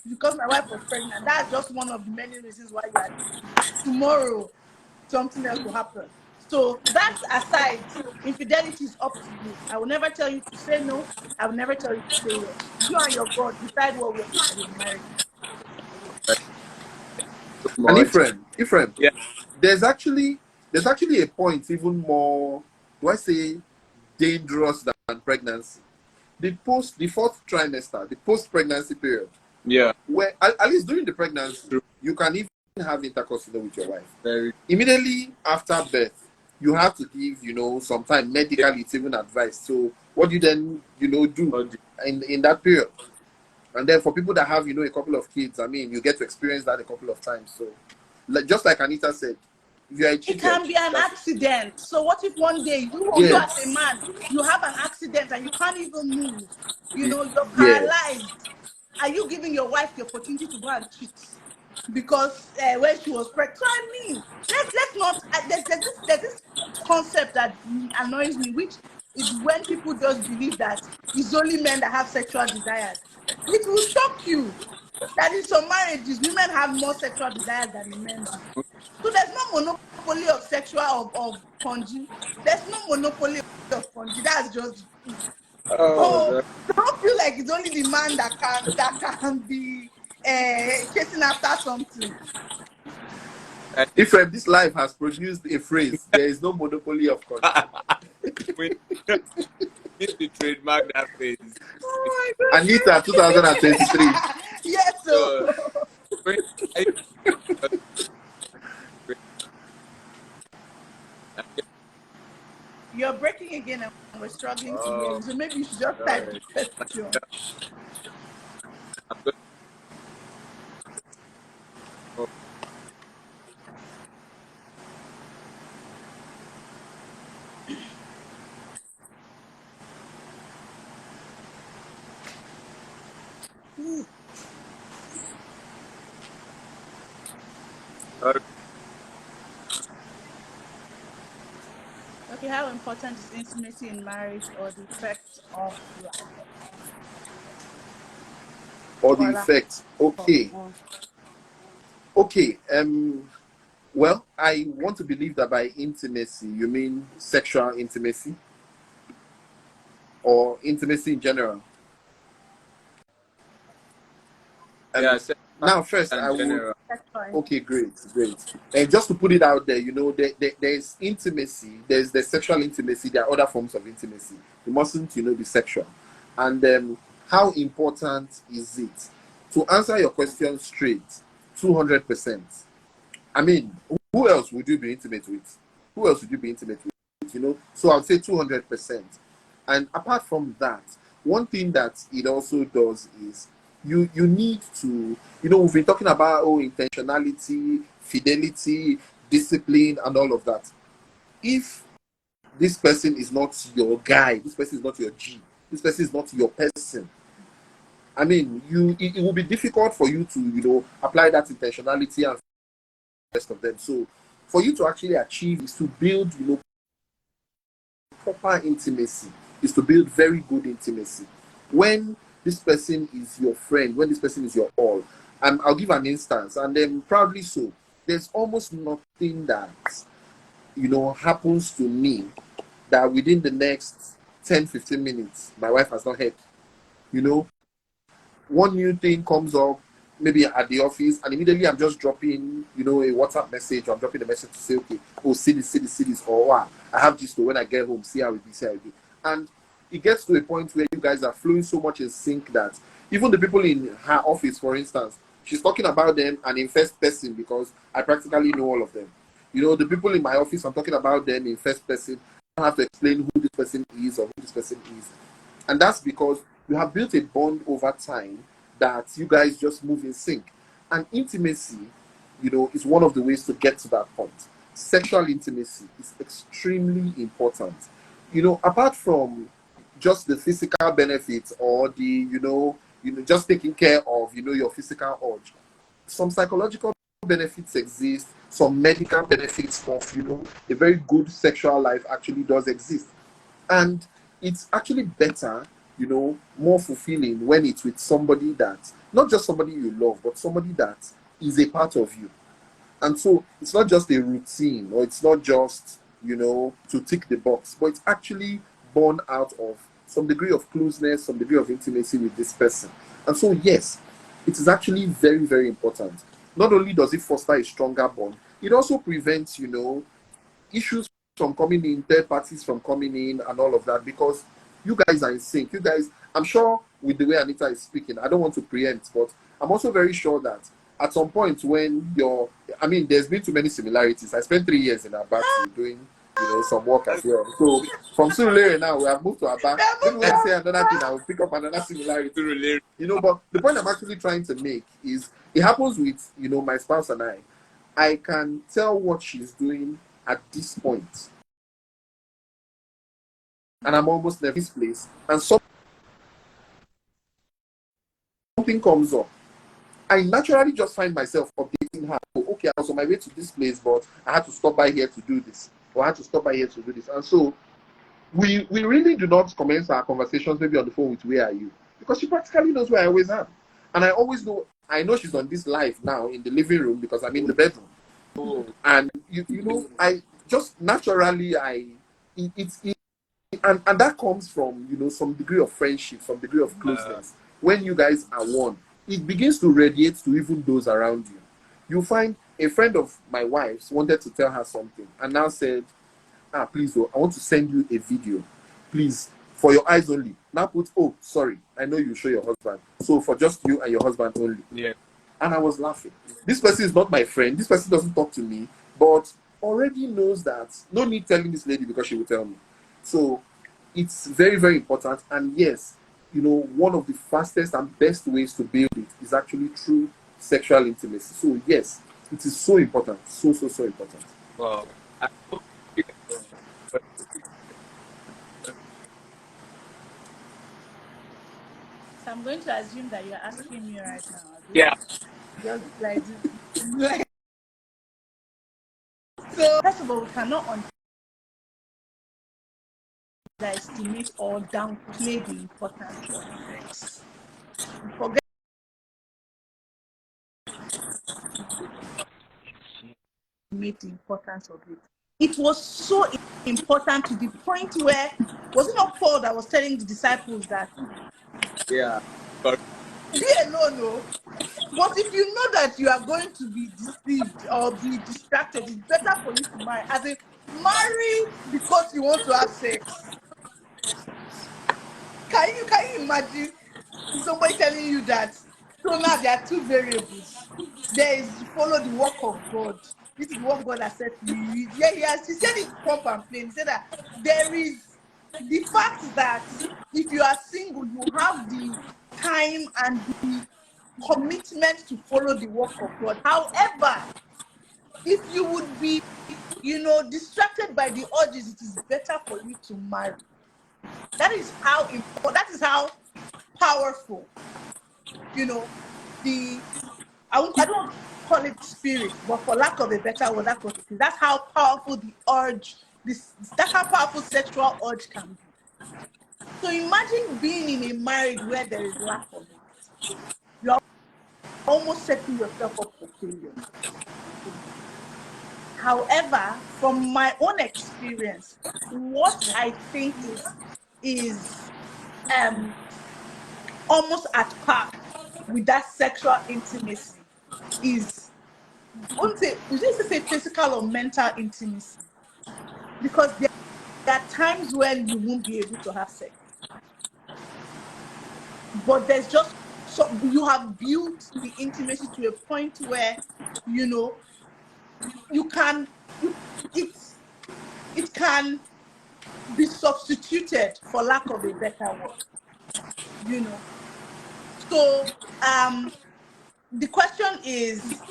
because my wife was pregnant. That's just one of the many reasons why you are cheating. Tomorrow, something else will happen. So that aside, infidelity is up to you. I will never tell you to say no. I will never tell you to say yes. You and your God decide what works for your marriage. So And much. Ephraim, Yeah. there's actually a point even more, do I say, dangerous than pregnancy. The fourth trimester, the post pregnancy period, Yeah. where at least during the pregnancy, True. you can even have intercourse with your wife. Very. Immediately after birth, you have to give, sometime medically it's even advised. So what do you then, do in that period? And then for people that have, a couple of kids, I mean, you get to experience that a couple of times. So just like Anita said, if you are It cheated, can be an accident. So what if one day you as a yes, man, you have an accident and you can't even move? You're yes. paralyzed. Are you giving your wife the opportunity to go and cheat? Because when she was pregnant. So I mean, let's not. There's this concept that annoys me, which is when people just believe that it's only men that have sexual desires. It will shock you that in some marriages, women have more sexual desires than the men do. So there's no monopoly of sexual of punji. There's no monopoly of punji. That's just the truth. Oh, So God. don't feel like it's only the man that can be chasing after something. I Ephraim, this life has produced a phrase, there is no monopoly of country. we need to trademark that phrase. Oh my Anita, 2023. gosh. Yes, So, so when I, you're breaking again and we're struggling to hear oh, you. So maybe you should just type sorry. the question. I'm going to, Okay, how important is intimacy in marriage or the effect of Or the or lack effect. Okay. of? Okay. Well, I want to believe that by intimacy you mean sexual intimacy or intimacy in general. yeah, Now, first, I in would. general. That's fine. Okay, great. And just to put it out there, there's intimacy, there's the sexual intimacy, there are other forms of intimacy. It mustn't, be sexual. And how important is it? To answer your question straight, 200%. I mean, who else would you be intimate with? Who else would you be intimate with? So I'd say 200%. And apart from that, one thing that it also does is you need to, we've been talking about intentionality, fidelity, discipline, and all of that. If this person is not your guy, this person is not your G, this person is not your person, I mean, it will be difficult for you to, apply that intentionality and rest of them. So for you to actually achieve is to build, proper intimacy, is to build very good intimacy. When this person is your friend, when this person is your all, I'll give an instance, and then proudly so, there's almost nothing that, happens to me that within the next 10-15 minutes, my wife has not heard. One new thing comes up, maybe at the office, and immediately I'm just dropping, a WhatsApp message, or I'm dropping a message to say, okay, see this, or wow, I have this, so when I get home, see how it be. And it gets to a point where you guys are flowing so much in sync that even the people in her office, for instance, she's talking about them and in first person because I practically know all of them. The people in my office, I'm talking about them in first person. I don't have to explain who this person is or who this person is. And that's because you have built a bond over time that you guys just move in sync. And intimacy, is one of the ways to get to that point. Sexual intimacy is extremely important. Apart from just the physical benefits or the, just taking care of, your physical urge, some psychological benefits exist, some medical benefits of, a very good sexual life actually does exist. And it's actually better, more fulfilling when it's with somebody that, not just somebody you love, but somebody that is a part of you. And so it's not just a routine, or it's not just, to tick the box, but it's actually born out of some degree of closeness, some degree of intimacy with this person. And so, yes, it is actually very, very important. Not only does it foster a stronger bond, it also prevents, issues from coming in, third parties from coming in, and all of that, because you guys are in sync. You guys, I'm sure with the way Anita is speaking, I don't want to preempt, but I'm also very sure that at some point when there's been too many similarities. I spent 3 years in Abati doing, some work as well. So from Surulere now, we have moved to Aba. Maybe when I say another thing, I will pick up another similarity. But the point I'm actually trying to make is it happens with, my spouse and I. I can tell what she's doing at this point. And I'm almost never in this place. And something comes up. I naturally just find myself updating her. Oh, okay, I was on my way to this place, but I had to stop by here to do this. Or I had to stop by here to do this. And so we really do not commence our conversations maybe on the phone with where are you? Because she practically knows where I always am. And I know she's on this live now in the living room because I'm in the bedroom. Oh. And I just naturally and that comes from some degree of friendship, some degree of closeness. When you guys are one, it begins to radiate to even those around you. You find a friend of my wife's wanted to tell her something and now said, please, I want to send you a video. Please, for your eyes only. Now put, sorry, I know you show your husband. So for just you and your husband only. Yeah. And I was laughing. This person is not my friend. This person doesn't talk to me, but already knows that. No need telling this lady because she will tell me. So it's very, very important. And yes, one of the fastest and best ways to build it is actually through sexual intimacy. So yes, it is so important. So important. Wow. So I'm going to assume that you're asking me right now. Yeah. Just like this. So first of all, we cannot underestimate or downplay the importance of sex. Forget the importance of it. It was so important to the point where, was it not Paul that was telling the disciples that Yeah. be alone, no? But if you know that you are going to be deceived or be distracted, it's better for you to marry. As in, marry because you want to have sex. Can you imagine somebody telling you that? So now there are two variables. There is to follow the work of God. This is what God has said to you. Yeah, he said it proper and plain. He said that there is the fact that if you are single, you have the time and the commitment to follow the work of God. However, if you would be, distracted by the urges, it is better for you to marry. That is how important, that is how powerful, the I don't call it spirit, but for lack of a better word, that's what it is. That's how powerful the urge, that's how powerful sexual urge can be. So imagine being in a marriage where there is lack of it. You're almost setting yourself up for failure. However, from my own experience, what I think is almost at par with that sexual intimacy is, won't say, we just say physical or mental intimacy, because there are times when you won't be able to have sex, but there's just you have built the intimacy to a point where you can it can be substituted, for lack of a better word. So the question is,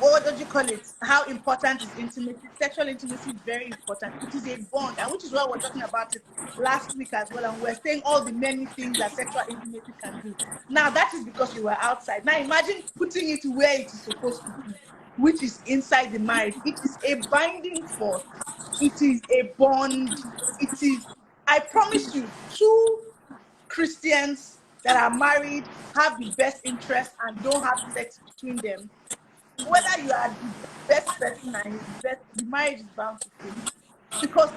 what do you call it? How important is intimacy? Sexual intimacy is very important. It is a bond, and which is why we're talking about it last week as well. And we're saying all the many things that sexual intimacy can do. Now, that is because you were outside. Now, imagine putting it where it is supposed to be, which is inside the marriage. It is a binding force. It is a bond. It is, I promise you, two Christians that are married, have the best interest, and don't have sex between them, whether you are the best person and the marriage is bound to fail, because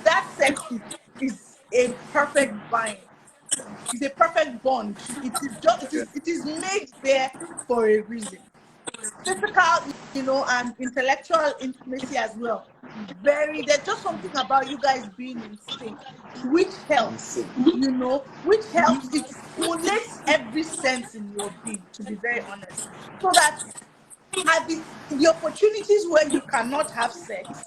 that sex is a perfect bind. It's a perfect bond. It is made there for a reason. Physical, and intellectual intimacy as well. There's just something about you guys being in sync, which helps, it stimulates every sense in your being, to be very honest. So that at the opportunities where you cannot have sex,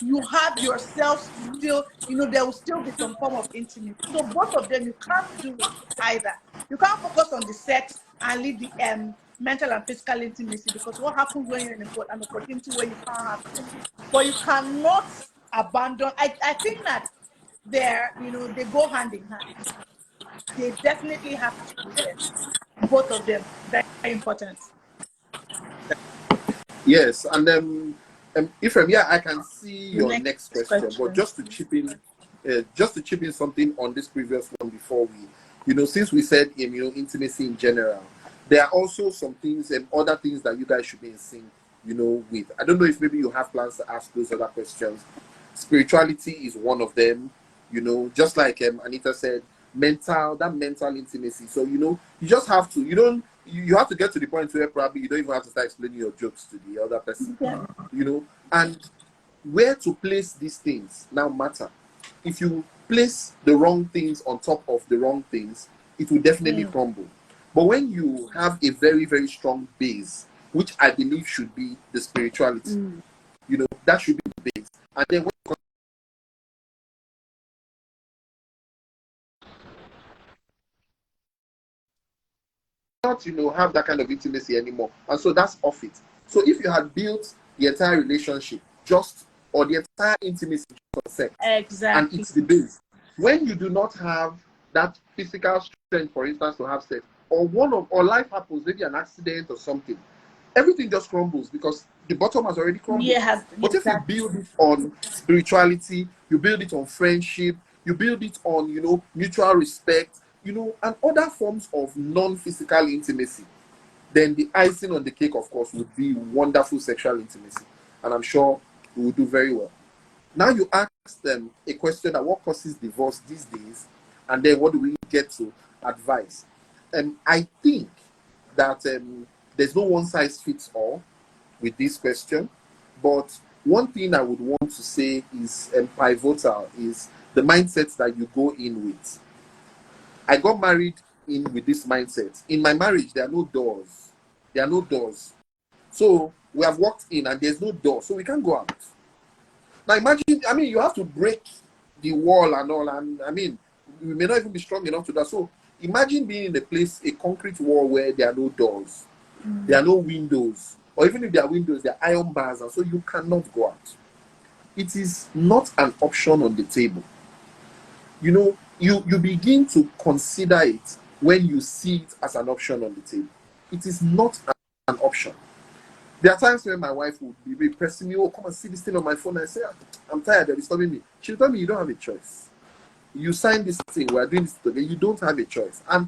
you have yourself still, there will still be some form of intimacy. So both of them, you can't do it either. You can't focus on the sex and leave the mental and physical intimacy, because what happens when you're in an opportunity where you can't have sex? But you cannot abandon. I think that they go hand in hand. They definitely have to be there. Both of them, very, very important. Yes, and Ephraim, yeah, I can see your next question, but just to chip in something on this previous one before we, since we said intimacy in general, there are also some things and other things that you guys should be in sync, with. I don't know if maybe you have plans to ask those other questions. Spirituality is one of them, just like Anita said, mental intimacy. So you just have to, you have to get to the point where probably you don't even have to start explaining your jokes to the other person. Yeah. And where to place these things now matter. If you place the wrong things on top of the wrong things, it will definitely crumble. But when you have a very, very strong base, which I believe should be the spirituality, that should be the base. And then when not have that kind of intimacy anymore, and so that's off it. So if you had built the entire relationship or the entire intimacy just on sex, exactly, and it's the base, when you do not have that physical strength, for instance, to have sex, or life happens, maybe an accident or something, everything just crumbles because the bottom has already crumbled. But if you build it on spirituality, you build it on friendship, you build it on mutual respect, and other forms of non-physical intimacy, then the icing on the cake, of course, would be wonderful sexual intimacy. And I'm sure we will do very well. Now you ask them a question that what causes divorce these days, and then what do we get to advise? And I think that there's no one size fits all with this question, but one thing I would want to say is pivotal is the mindset that you go in with. I got married in with this mindset. In my marriage, there are no doors. There are no doors. So we have walked in and there's no door, so we can't go out. Now imagine, I mean, you have to break the wall and all, and I mean, we may not even be strong enough to that. So imagine being in a place, a concrete wall where there are no doors, there are no windows, or even if there are windows, there are iron bars, and so you cannot go out. It is not an option on the table. You know, you begin to consider it when you see it as an option on the table. It is not an option. There are times when my wife would be pressing me, oh, come and see this thing on my phone. I say, I'm tired, they're disturbing me. She'll tell me, you don't have a choice. You signed this thing, we're doing this together, you don't have a choice. And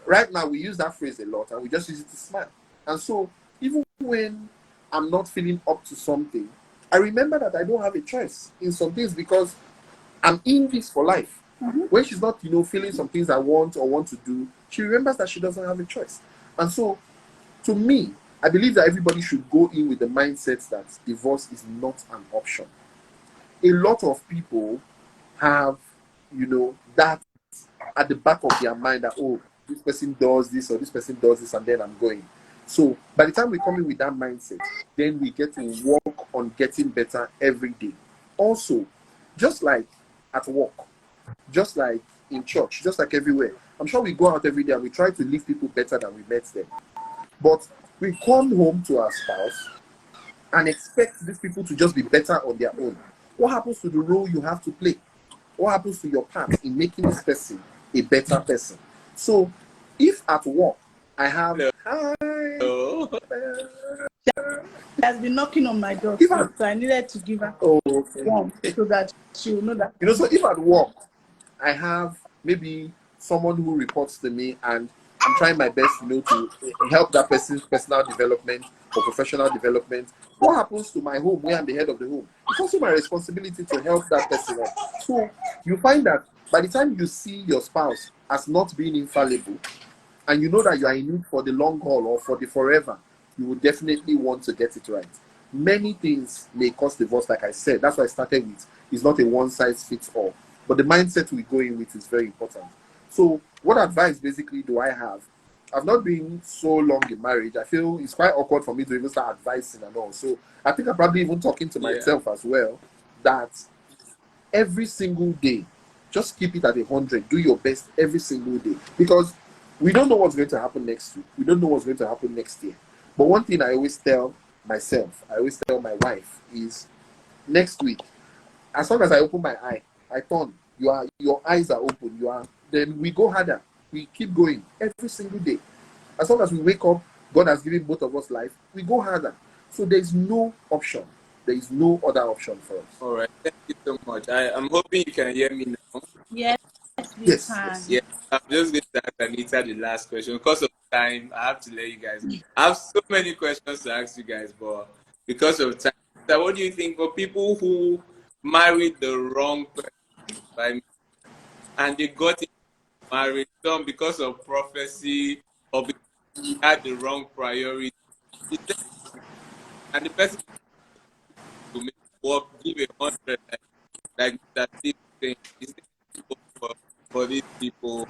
right now, we use that phrase a lot, and we just use it to smile. And so, even when I'm not feeling up to something, I remember that I don't have a choice in some things because I'm in this for life. When she's not, feeling some things I want or want to do, she remembers that she doesn't have a choice. And so, to me, I believe that everybody should go in with the mindset that divorce is not an option. A lot of people have, that at the back of their mind that, oh, this person does this or this person does this and then I'm going. So by the time we come in with that mindset, then we get to work on getting better every day. Also, just like at work, just like in church, just like everywhere, I'm sure we go out every day and we try to leave people better than we met them. But we come home to our spouse and expect these people to just be better on their own. What happens to the role you have to play? What happens to your part in making this person a better person? So, if at work I have She has been knocking on my door, so I needed to give her one so that she will know that. So if at work I have maybe someone who reports to me and I'm trying my best, to help that person's personal development or professional development. What happens to my home where I'm the head of the home? It's also my responsibility to help that person out. So you find that by the time you see your spouse as not being infallible, and you know that you are in it for the long haul or for the forever, you will definitely want to get it right. Many things may cause divorce, like I said. That's why I started with. It's not a one-size-fits-all. But the mindset we go in with is very important. So what advice basically do I have? I've not been so long in marriage. I feel it's quite awkward for me to even start advising and all. So I think I'm probably even talking to myself as well, that every single day, just keep it at 100. Do your best every single day. Because we don't know what's going to happen next week. We don't know what's going to happen next year. But one thing I always tell myself, I always tell my wife is, next week, as long as I open my eye, I turn, your eyes are open, then we go harder. We keep going every single day. As long as we wake up, God has given both of us life, we go harder. So there is no option. There is no other option for us. All right. Thank you so much. I'm hoping you can hear me now. Yes, we Yes, can. yes. Yeah, I'm just going to ask Anita the last question. Because of time, I have to let you guys. I have so many questions to ask you guys, but because of time, so what do you think for people who married the wrong person, and they got married, some because of prophecy or because they had the wrong priority, and the person to make work, give 100, like Mr. Steve saying, is there for these people?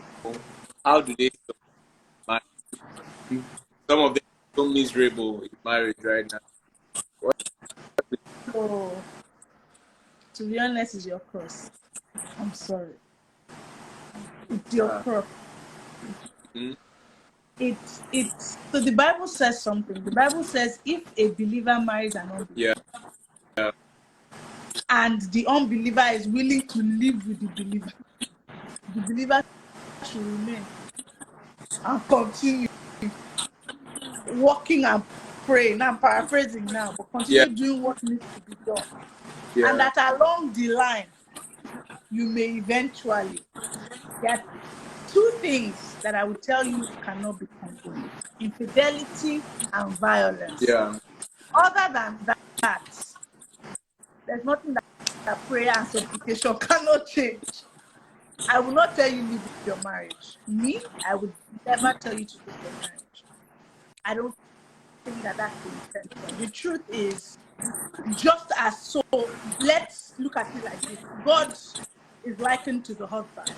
How do they survive? Some of them are so miserable in marriage right now. What? So, to be honest, it's your cross. I'm sorry. It's your cross. Mm-hmm. It's so the Bible says something. The Bible says if a believer marries an unbeliever, Yeah. and the unbeliever is willing to live with the believer should remain and continue walking and praying. I'm paraphrasing now, but Yeah. continue doing what needs to be done. Yeah. And that along the line, you may eventually get two things that I would tell you cannot be controlled: infidelity and violence. Yeah. Other than that, there's nothing that prayer and supplication cannot change. I will not tell you leave your marriage. Me, I would never tell you to leave your marriage. I don't think that that's the intention. The truth is, just as so, let's look at it like this. God is likened to the husband.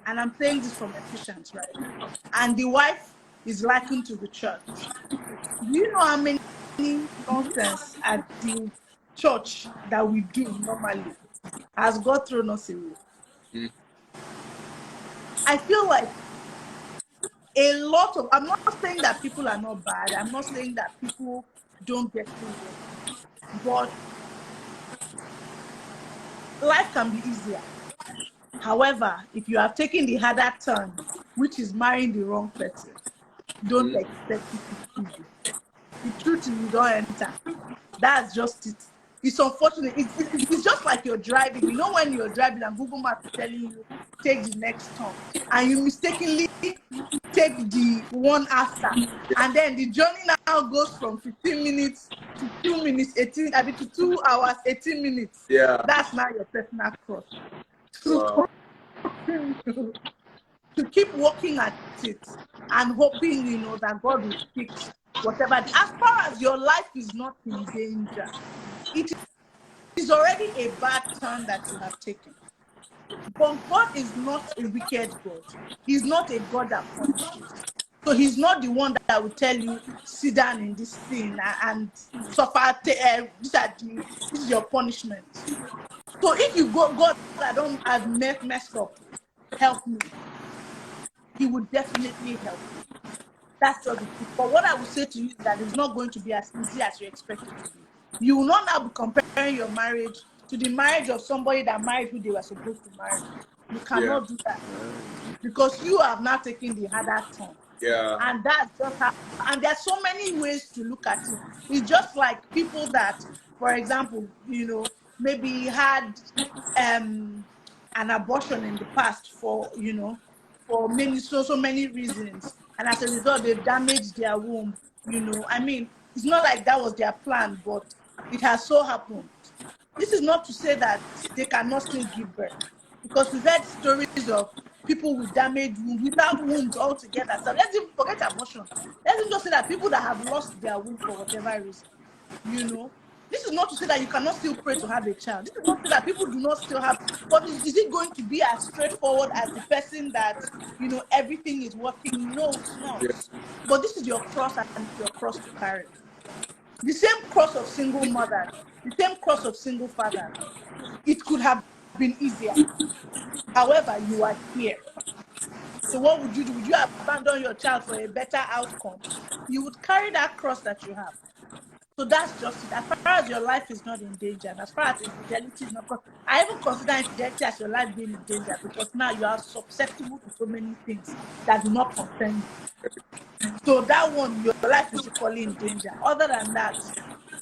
And I'm saying this from Ephesians, right? And the wife is likened to the church. Do you know how many nonsense at the church that we do normally has God thrown us away? Mm. I feel like a lot of, I'm not saying that people are not bad. I'm not saying that people don't get through work. But life can be easier. However, if you have taken the harder turn, which is marrying the wrong person, don't expect it to be easy. The truth is you don't enter. That's just it. It's unfortunate. It's just like you're driving. You know when you're driving and Google Maps is telling you take the next turn and you mistakenly take the one after. And then the journey now goes from 15 minutes to 2 minutes, 18, I mean to 2 hours, 18 minutes. Yeah. That's now your personal cross. Wow. To keep working at it and hoping, you know, that God will fix whatever. As far as your life is not in danger, it is already a bad turn that you have taken. But God is not a wicked God. He's not a God that punishes. So he's not the one that will tell you, sit down in this sin and suffer. This is your punishment. So if you go, God, I've messed up, help me. He would definitely help you. That's just the truth. But what I would say to you is that it's not going to be as easy as you expect it to be. You will not now be comparing your marriage to the marriage of somebody that married who they were supposed to marry. You cannot do that because you have now taken the harder turn. Yeah. And that's just how, and there's so many ways to look at it. It's just like people that, for example, you know, maybe had an abortion in the past for, you know, for so many reasons. And as a result, they've damaged their womb, you know. I mean, it's not like that was their plan, but it has so happened. This is not to say that they cannot still give birth, because we've heard stories of people with damaged wombs, without wombs altogether. So let's even forget abortion. Let's even just say that people that have lost their womb for whatever reason, you know. This is not to say that you cannot still pray to have a child. This is not to say that people do not still have, but is it going to be as straightforward as the person that, you know, everything is working? No, it's not. Yeah. But this is your cross and it's your cross to carry. The same cross of single mothers, the same cross of single fathers. It could have been easier. However, you are here. So what would you do? Would you abandon your child for a better outcome? You would carry that cross that you have. So that's just it. As far as your life is not in danger, and as far as infidelity is not, I even consider infidelity as your life being in danger, because now you are susceptible to so many things that do not concern you. So that one, your life is equally in danger. Other than that,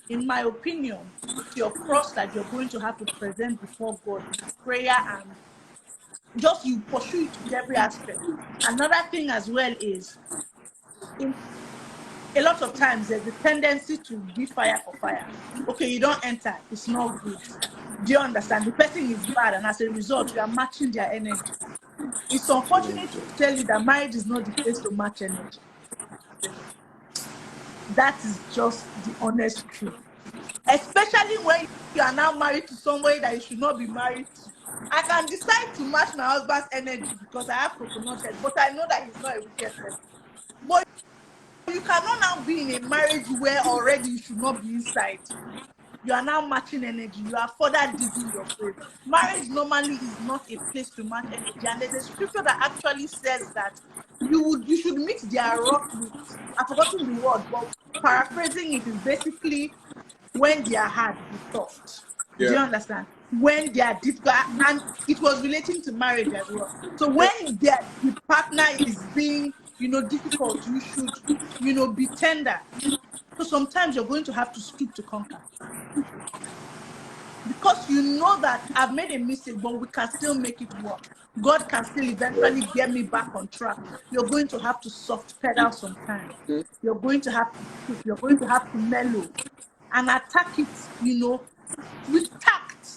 in my opinion, it's your cross that you're going to have to present before God with prayer, and just you pursue it with every aspect. Another thing as well is, in a lot of times there's a tendency to give fire for fire. Okay, you don't enter, it's not good. Do you understand? The person is bad, and as a result, you are matching their energy. It's unfortunate to tell you that marriage is not the place to match energy. That is just the honest truth. Especially when you are now married to somebody that you should not be married to. I can decide to match my husband's energy because I have coconut head, but I know that he's not a wicked person. But you cannot now be in a marriage where already you should not be inside. You are now matching energy. You are further digging your grave. Marriage normally is not a place to match energy. And there's a scripture that actually says that you should mix their rough with, I've forgotten the word, but paraphrasing it is basically when they are hard, be soft. Yeah. Do you understand? When they are difficult, and it was relating to marriage as well. So when the partner is being, you know, difficult, you should, you know, be tender. So sometimes you're going to have to stoop to conquer, because you know that I've made a mistake, but we can still make it work. God can still eventually get me back on track. You're going to have to soft pedal sometimes. You're going to have to stoop. You're going to have to mellow and attack it, you know, with tact.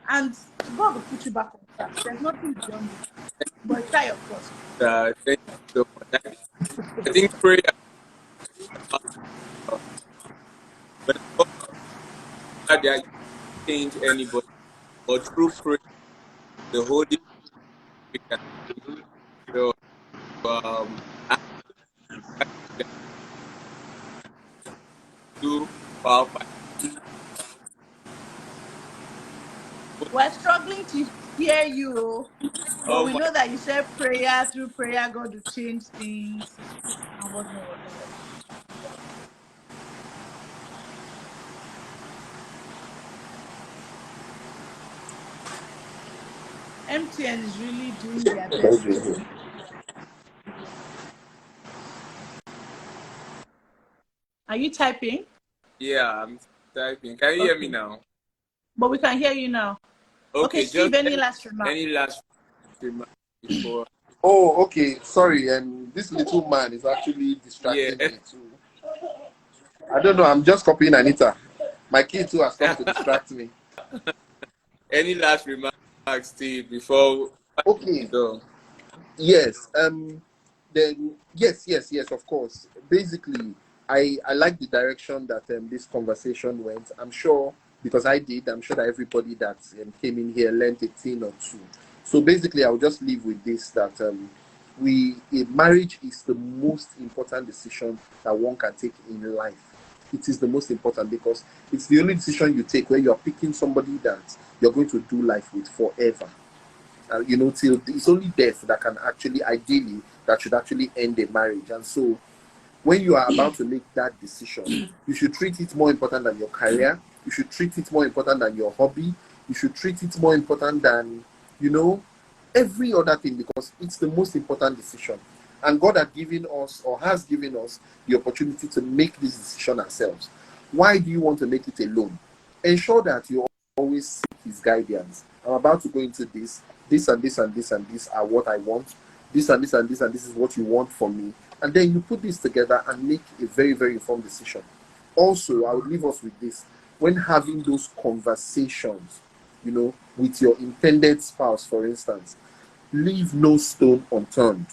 And God will put you back on track. There's nothing beyond it. But try your cross. Thank you so much. I think prayer that they change anybody, but through prayer, the Holy Spirit can show and do powerful. We're struggling to hear you, but Oh we my! know that you said prayer, through prayer, God will change things and whatever. MTN is really doing their best today. Are you typing? Yeah, I'm typing. Can you hear me Okay. now? But we can hear you now. Okay, Okay, just Steve, any last remark? any last remark before? Oh, okay. Sorry, and this little man is actually Yeah. distracting me too. I don't know. I'm just copying Anita. My kid too has come to distract me. Any last remarks, Steve, before we Okay. go? Yes. Then yes. Of course. Basically, I like the direction that this conversation went. I'm sure because I did. I'm sure that everybody that came in here learned a thing or two. So basically, I'll just leave with this that marriage is the most important decision that one can take in life. It is the most important because it's the only decision you take where you are picking somebody that you're going to do life with forever. Till it's only death that can actually, ideally, that should actually end a marriage. And so, when you are about to make that decision, you should treat it more important than your career. You should treat it more important than your hobby. You should treat it more important than, you know, every other thing because it's the most important decision. And God has given us or has given us the opportunity to make this decision ourselves. Why do you want to make it alone? Ensure that you always seek His guidance. I'm about to go into this. This and this and this and this are what I want. This and this and this and this is what you want from me. And then you put this together and make a very, very informed decision. Also, I would leave us with this. When having those conversations, with your intended spouse, for instance, leave no stone unturned.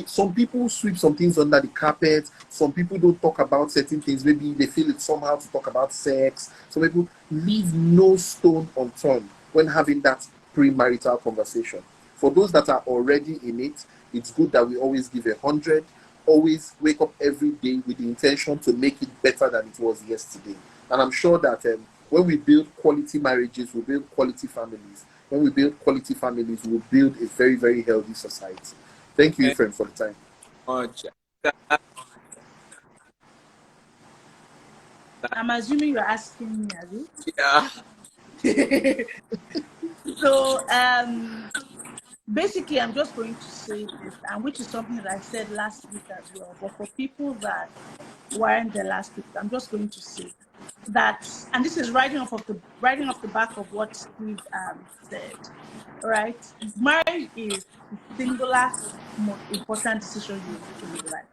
Some people sweep some things under the carpet. Some people don't talk about certain things. Maybe they feel it's somehow to talk about sex. Some people leave no stone unturned when having that premarital conversation. For those that are already in it, it's good that we always give 100. Always wake up every day with the intention to make it better than it was yesterday. And I'm sure that when we build quality marriages, we build quality families. When we build quality families, we'll build a very, very healthy society. Thank you, Thank Ephraim, for the time. you much. I'm assuming you're asking me, Yeah. Abby. So basically I'm just going to say this, and which is something that I said last week as well. But for people that weren't there last week, I'm just going to say that, and this is riding off the back of what Steve said. Right? Marriage is the singular most important decision you will make in your life.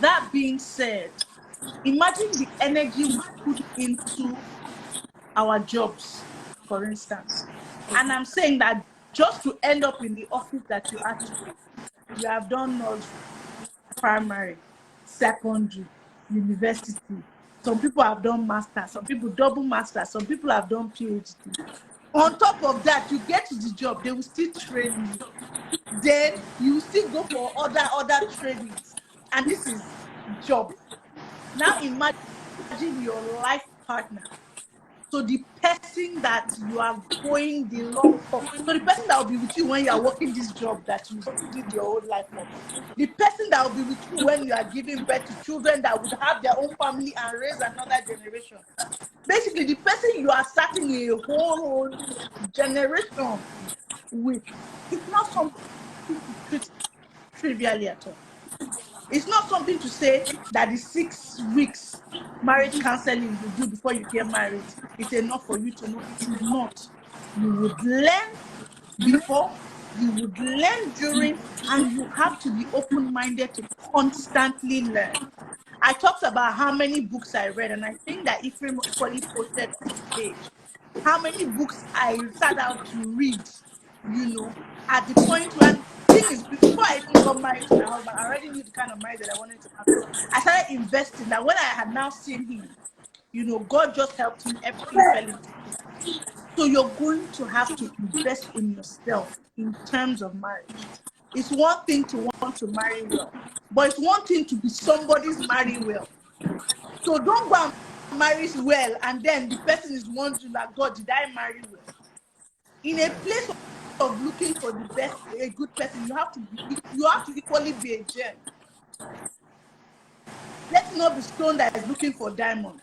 That being said, imagine the energy we put into our jobs, for instance. And I'm saying that just to end up in the office that you are today, you have done nursery, primary, secondary, university. Some people have done master, some people double master, some people have done PhD. On top of that, you get to the job, they will still train you. Then you still go for other trainings. And this is job. Now imagine your life partner. So the person that you are going the long haul, so the person that will be with you when you are working this job that you did your whole life for, the person that will be with you when you are giving birth to children that would have their own family and raise another generation. Basically, the person you are starting a whole generation with, it's not something to treat trivially at all. It's not something to say that the 6 weeks marriage counseling you do before you get married is enough for you to know. It is not. You would learn before, you would learn during, and you have to be open-minded to constantly learn. I talked about how many books I read, and I think that Ephraim equally posted on his page how many books I sat down to read, at the point when, thing is, before I even got married to my husband, I already knew the kind of marriage that I wanted to have. So I started investing. That when I had now seen him, You know, God just helped him, everything fell into place. So you're going to have to invest in yourself in terms of marriage. It's one thing to want to marry well, but it's one thing to be somebody's marry well. So don't go and marry well, and then the person is wondering like, God, did I marry well? In a place of looking for the best, a good person, you have to equally be a gem. Let's not be stone that is looking for diamonds.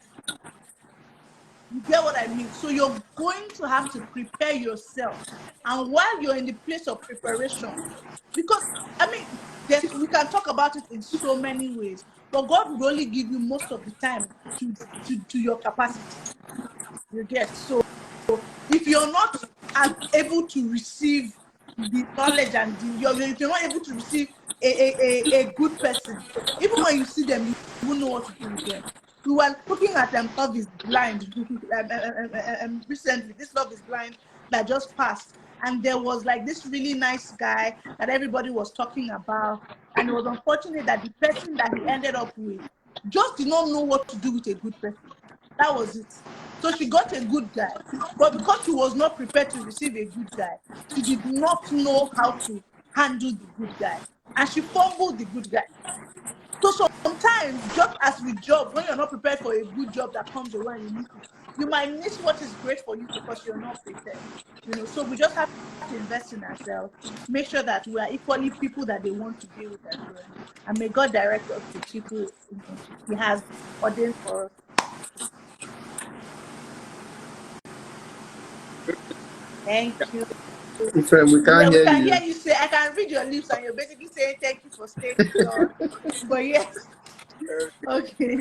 You get what I mean? So you're going to have to prepare yourself. And while you're in the place of preparation, because I mean, we can talk about it in so many ways, but God will only give you most of the time to your capacity. You get, so if you're not able to receive the knowledge and if you're not able to receive a good person, even when you see them, you won't know what to do with them. We were looking at Love is Blind recently. This Love is Blind that just passed, and there was like this really nice guy that everybody was talking about, and it was unfortunate that the person that he ended up with just did not know what to do with a good person. That was it. So she got a good guy, but because she was not prepared to receive a good guy, she did not know how to handle the good guy, and she fumbled the good guy. So sometimes, just as with jobs, when you're not prepared for a good job that comes your way and you miss it, you might miss what is great for you because you're not prepared. You know, so we just have to invest in ourselves, make sure that we are equally people that they want to be with as well. And may God direct us to people, you know, He has ordained for us. Thank you. Friend, we Yeah, can't we hear can hear you. you say, I can read your lips, and you're basically saying thank you for staying with us. But yes, okay.